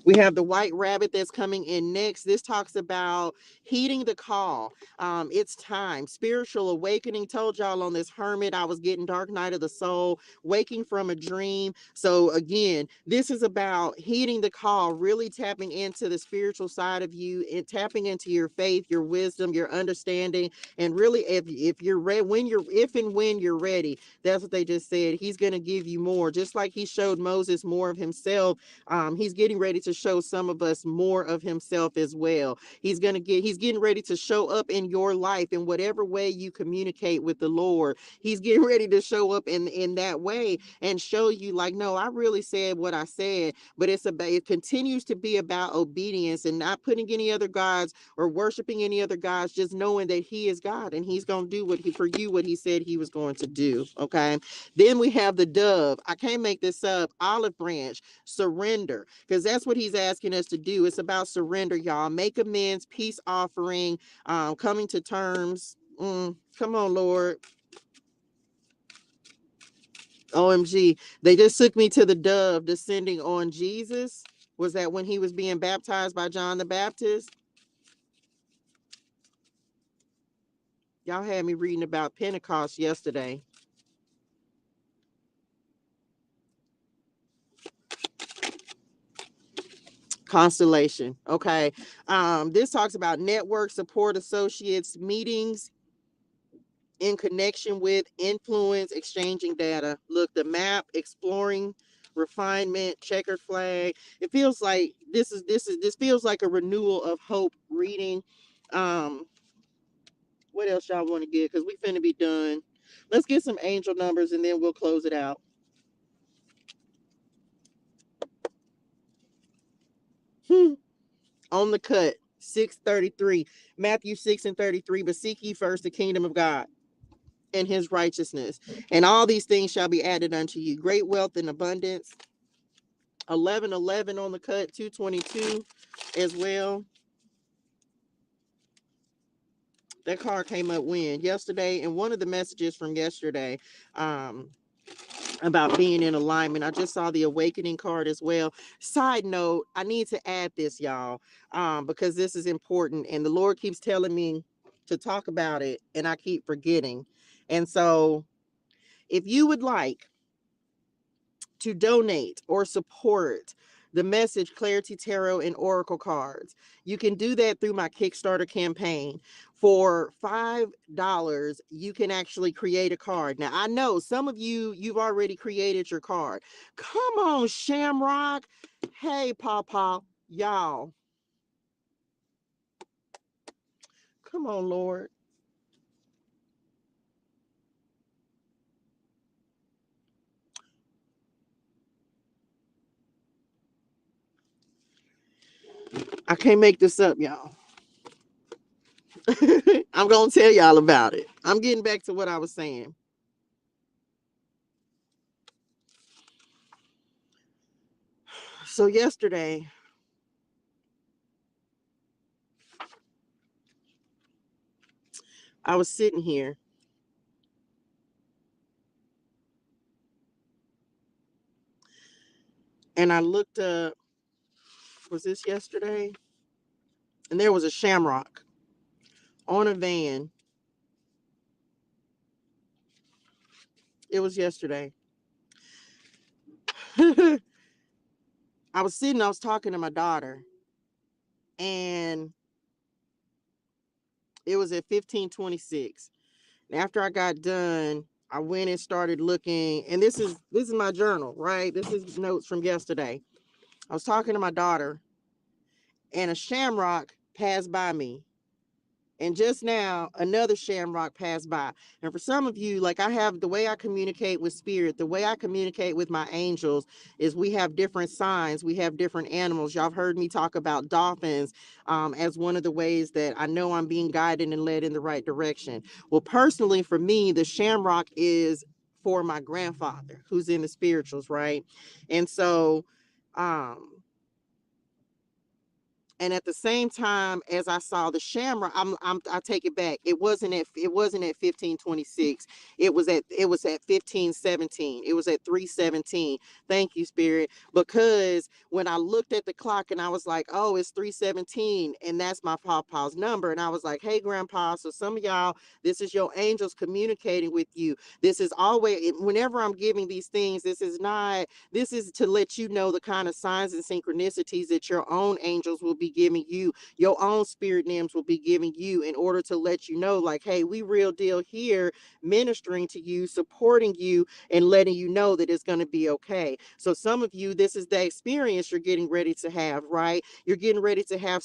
We have the white rabbit that's coming in next. This talks about heeding the call. It's time. Spiritual awakening. Told y'all on this hermit, I was getting dark night of the soul, waking from a dream. So again, this is about heeding the call, really tapping into the spiritual side of you and tapping into your faith, your wisdom, your understanding. And really, if you're ready, if and when you're ready, that's what they just said. He's going to give you more, just like he showed Moses more of himself. He's getting ready to to show some of us more of himself as well. He's getting ready to show up in your life in whatever way you communicate with the Lord. He's getting ready to show up in that way and show you like, no, I really said what I said, but it continues to be about obedience and not putting any other gods or worshiping any other gods, just knowing that he is God and he's going to do what he said he was going to do. Okay. Then we have the dove. I can't make this up. Olive branch, surrender, because that's what he's asking us to do. It's about surrender, y'all. Make amends, peace offering, coming to terms. Come on, Lord. OMG. They just took me to the dove descending on Jesus. Was that when he was being baptized by John the Baptist? Y'all had me reading about Pentecost yesterday. Constellation. Okay. This talks about network support, associates, meetings in connection with, influence, exchanging data. Look, the map, exploring, refinement, checkered flag. It feels like this feels like a renewal of hope reading. What else y'all want to get? Because we finna be done. Let's get some angel numbers and then we'll close it out. On the cut, 6:33. Matthew 6:33. But seek ye first the kingdom of God and his righteousness, and all these things shall be added unto you. Great wealth and abundance. 11:11 on the cut, 222 as well. That card came up when? Yesterday, and one of the messages from yesterday, about being in alignment. I just saw the awakening card as well. Side note, I need to add this, y'all, because this is important, and the Lord keeps telling me to talk about it, and I keep forgetting. And so, if you would like to donate or support the message ClariTEA Tarot and Oracle cards, you can do that through my Kickstarter campaign. For $5, you can actually create a card. Now, I know some of you've already created your card. Come on, Shamrock. Hey, Pawpaw. Y'all. Come on, Lord. I can't make this up, y'all. I'm going to tell y'all about it. I'm getting back to what I was saying. So yesterday, I was sitting here and I looked up, was this yesterday? And there was a shamrock on a van. It was yesterday. I was talking to my daughter, and it was at 15:26. And after I got done, I went and started looking, and this is my journal, right? This is notes from yesterday. I was talking to my daughter, and a shamrock passed by me. And just now, another shamrock passed by. And for some of you, like I have the way I communicate with spirit, the way I communicate with my angels is we have different signs. We have different animals. Y'all have heard me talk about dolphins as one of the ways that I know I'm being guided and led in the right direction. Well, personally, for me, the shamrock is for my grandfather who's in the spirituals, right? And so, and at the same time as I saw the shamrock, I take it back. It wasn't at 15:26. It was at 15:17. It was at 3:17. Thank you, Spirit. Because when I looked at the clock and I was like, oh, it's 3:17, and that's my pawpaw's number. And I was like, hey, Grandpa. So some of y'all, this is your angels communicating with you. This is always, whenever I'm giving these things, this is to let you know the kind of signs and synchronicities that your own angels will be giving you, your own spirit NIMS will be giving you in order to let you know, like, hey, we real deal here, ministering to you, supporting you, and letting you know that it's going to be okay. So some of you, this is the experience you're getting ready to have, right? You're getting ready to have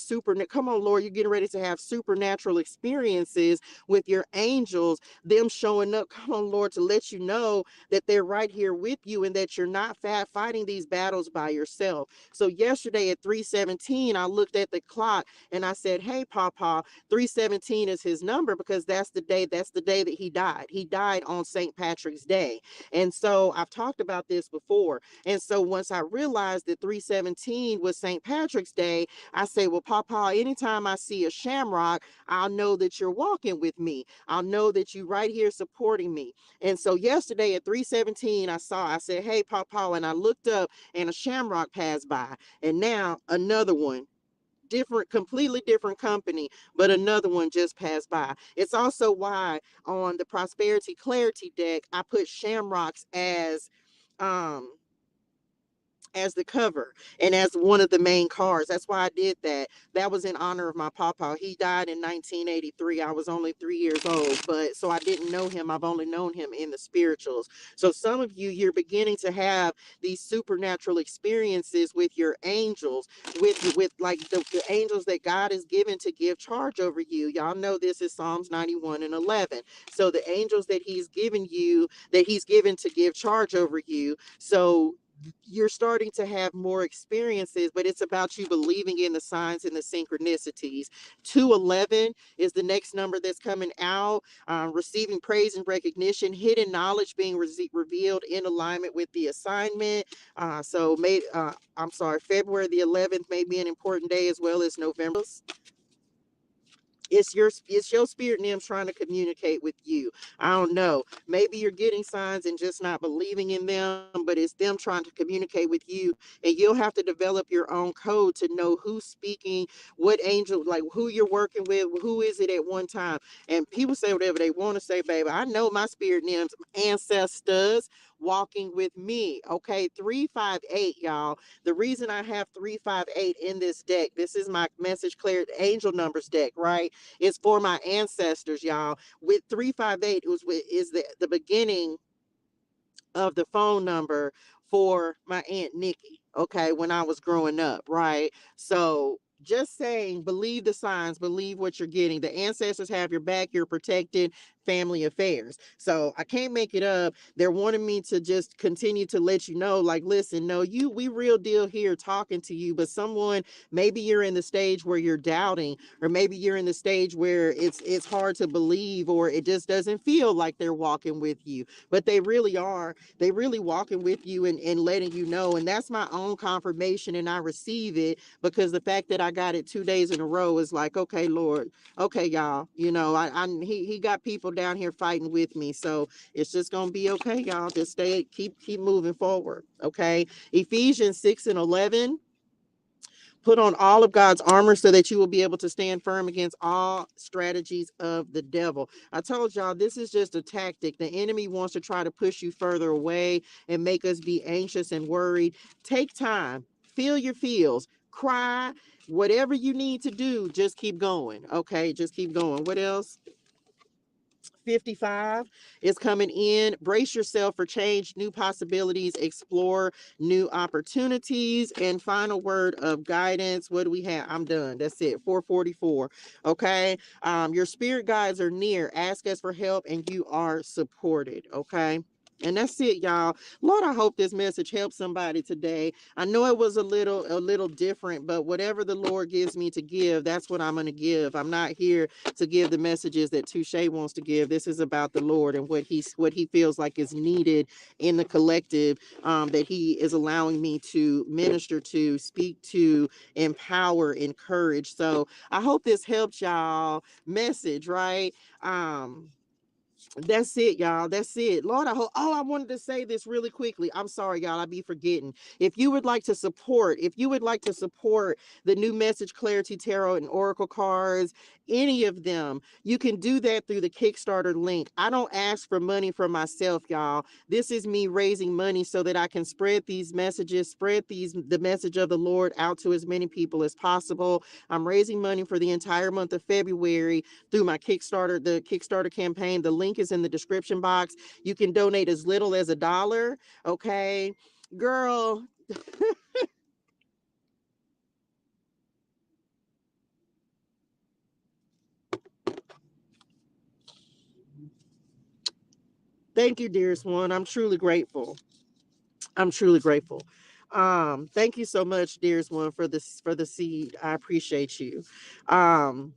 come on, Lord, you're getting ready to have supernatural experiences with your angels, them showing up, come on, Lord, to let you know that they're right here with you and that you're not fighting these battles by yourself. So yesterday at 3:17, I looked at the clock and I said, hey, Papa, 3:17 is his number because that's the day that he died. He died on St. Patrick's Day. And so I've talked about this before. And so once I realized that 3:17 was St. Patrick's Day, I say, well, Papa, anytime I see a shamrock, I'll know that you're walking with me. I'll know that you're right here supporting me. And so yesterday at 3:17, I said, hey, Papa, and I looked up and a shamrock passed by. And now another one, different, completely different company, but another one just passed by. It's also why on the Prosperity ClariTEA deck, I put shamrocks um as the cover and as one of the main cards. That's why I did that. That was in honor of my papa. He died in 1983. I was only 3 years old, but so I didn't know him. I've only known him in the spirituals. So some of you, you're beginning to have these supernatural experiences with your angels, with like the angels that God is given to give charge over you. Y'all know this is Psalms 91:11. So the angels that he's given you, that he's given to give charge over you. So you're starting to have more experiences, but it's about you believing in the signs and the synchronicities. 211 is the next number that's coming out. Receiving praise and recognition, hidden knowledge being revealed in alignment with the assignment. I'm sorry, February the 11th may be an important day as well as November. It's your spirit NIMS trying to communicate with you. I don't know. Maybe you're getting signs and just not believing in them, but it's them trying to communicate with you. And you'll have to develop your own code to know who's speaking, what angel, like who you're working with, who is it at one time. And people say whatever they want to say, baby. I know my spirit NIMS ancestors walking with me. Okay, 358, y'all. The reason I have 358 in this deck, this is my message clear angel numbers deck, right? It's for my ancestors, y'all. With 358 is the beginning of the phone number for my Aunt Nikki, okay, when I was growing up, right? So just saying, believe the signs, believe what you're getting. The ancestors have your back, you're protected, family affairs. So I can't make it up. They're wanting me to just continue to let you know, like, listen, no, we real deal here talking to you, but someone, maybe you're in the stage where you're doubting, or maybe you're in the stage where it's hard to believe, or it just doesn't feel like they're walking with you, but they really are. They really walking with you and letting you know. And that's my own confirmation. And I receive it because the fact that I got it 2 days in a row is like, okay, Lord, okay, y'all, he got people down here fighting with me. So it's just going to be okay, y'all. Just keep moving forward. Okay. Ephesians 6:11. Put on all of God's armor so that you will be able to stand firm against all strategies of the devil. I told y'all this is just a tactic. The enemy wants to try to push you further away and make us be anxious and worried. Take time, feel your feels, cry, whatever you need to do, just keep going. Okay, just keep going. What else? 55 is coming in. Brace yourself for change, new possibilities, explore new opportunities. And final word of guidance. What do we have? I'm done. That's it. 444. Okay. Your spirit guides are near. Ask us for help and you are supported. Okay. And that's it, y'all. Lord, I hope this message helps somebody today. I know it was a little different, but whatever the Lord gives me to give, that's what I'm going to give. I'm not here to give the messages that ToShae wants to give. This is about the Lord and what he feels like is needed in the collective, that he is allowing me to minister to, speak to, empower, encourage. So I hope this helps y'all. Message, right? That's it, y'all. That's it. Lord, I hope. Oh, I wanted to say this really quickly. I'm sorry, y'all. I be forgetting. If you would like to support the new message clarity tarot and oracle cards, any of them, you can do that through the Kickstarter link. I don't ask for money for myself, y'all. This is me raising money so that I can spread these messages, the message of the Lord out to as many people as possible. I'm raising money for the entire month of February through my the Kickstarter campaign. The link is in the description box. You can donate as little as $1. Okay, girl. Thank you, dearest one. I'm truly grateful. I'm truly grateful. Thank you so much, dearest one, for the seed. I appreciate you. Um,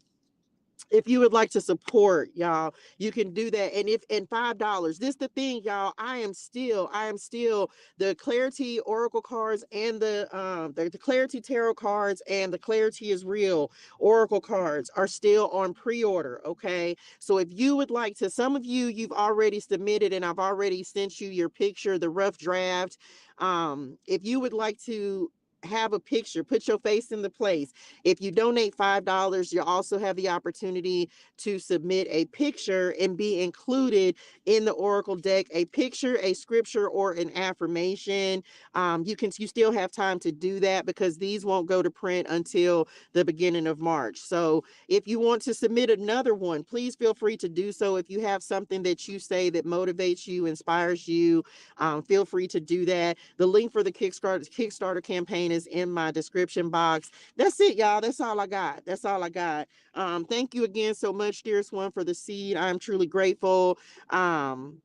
if you would like to support, y'all, you can do that. And $5, this the thing, y'all. I am still the ClariTEA oracle cards and the ClariTEA tarot cards and the ClariTEA is real oracle cards are still on pre-order. Okay, so if you would like to, some of you've already submitted and I've already sent you your picture, the rough draft. If you would like to have a picture, put your face in the place. If you donate $5, you also have the opportunity to submit a picture and be included in the oracle deck, a picture, a scripture, or an affirmation. You still have time to do that because these won't go to print until the beginning of March. So if you want to submit another one, please feel free to do so. If you have something that you say that motivates you, inspires you, feel free to do that. The link for the Kickstarter campaign is in my description box. That's it, y'all. That's all I got. That's all I got. Thank you again so much, dearest one, for the seed. I'm truly grateful. Um,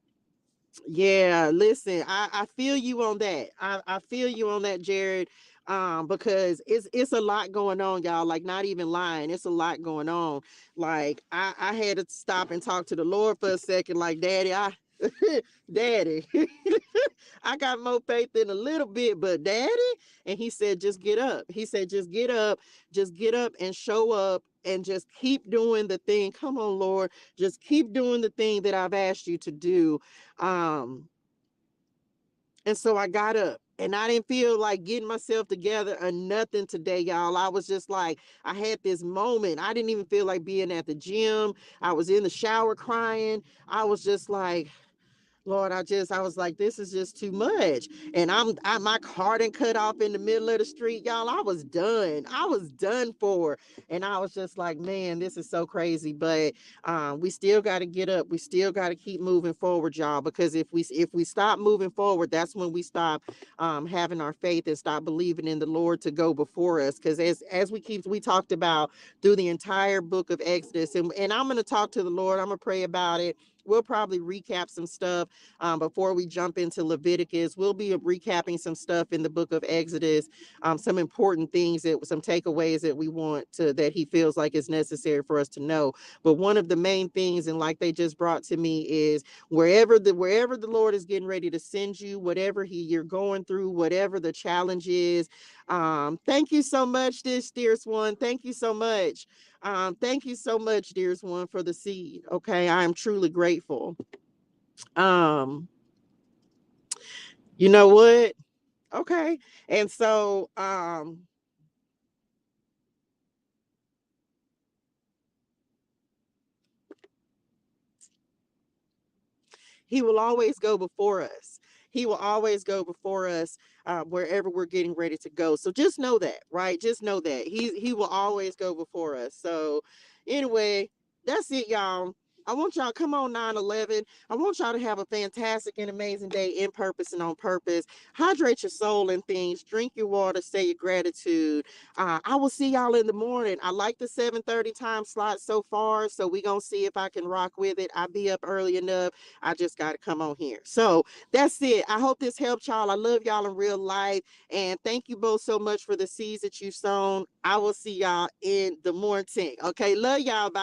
yeah, listen, I feel you on that. I feel you on that, Jared. Because it's a lot going on, y'all. Like, not even lying, it's a lot going on. Like, I had to stop and talk to the Lord for a second. Like, Daddy, Daddy, I got more faith in a little bit, but Daddy, and he said, just get up. He said, just get up and show up and just keep doing the thing. Come on, Lord, just keep doing the thing that I've asked you to do. um and so I got up and I didn't feel like getting myself together or nothing today, y'all. I was just like, I had this moment. I didn't even feel like being at the gym. I was in the shower crying. I was just like, Lord, I was like, this is just too much. And my car didn't cut off in the middle of the street, y'all. I was done. I was done for. And I was just like, man, this is so crazy. But we still got to get up. We still got to keep moving forward, y'all. Because if we stop moving forward, that's when we stop having our faith and stop believing in the Lord to go before us. Because as we talked about through the entire book of Exodus, and I'm gonna talk to the Lord. I'm gonna pray about it. We'll probably recap some stuff before we jump into Leviticus. We'll be recapping some stuff in the book of Exodus, some important things, some takeaways that we want to, that he feels like is necessary for us to know. But one of the main things, and like they just brought to me, is wherever the Lord is getting ready to send you, whatever you're going through, whatever the challenge is. Thank you so much, this dearest one. Thank you so much. Thank you so much, dearest one, for the seed. Okay, I am truly grateful. Um, you know what? Okay. And so he will always go before us. He will always go before us wherever we're getting ready to go. So just know that, right? Just know that he will always go before us. So anyway, that's it, y'all. I want y'all, come on 9/11. I want y'all to have a fantastic and amazing day in purpose and on purpose. Hydrate your soul and things. Drink your water. Say your gratitude. I will see y'all in the morning. I like the 7:30 time slot so far. So we going to see if I can rock with it. I'll be up early enough. I just got to come on here. So that's it. I hope this helped y'all. I love y'all in real life. And thank you both so much for the seeds that you've sown. I will see y'all in the morning. Okay. Love y'all. Bye.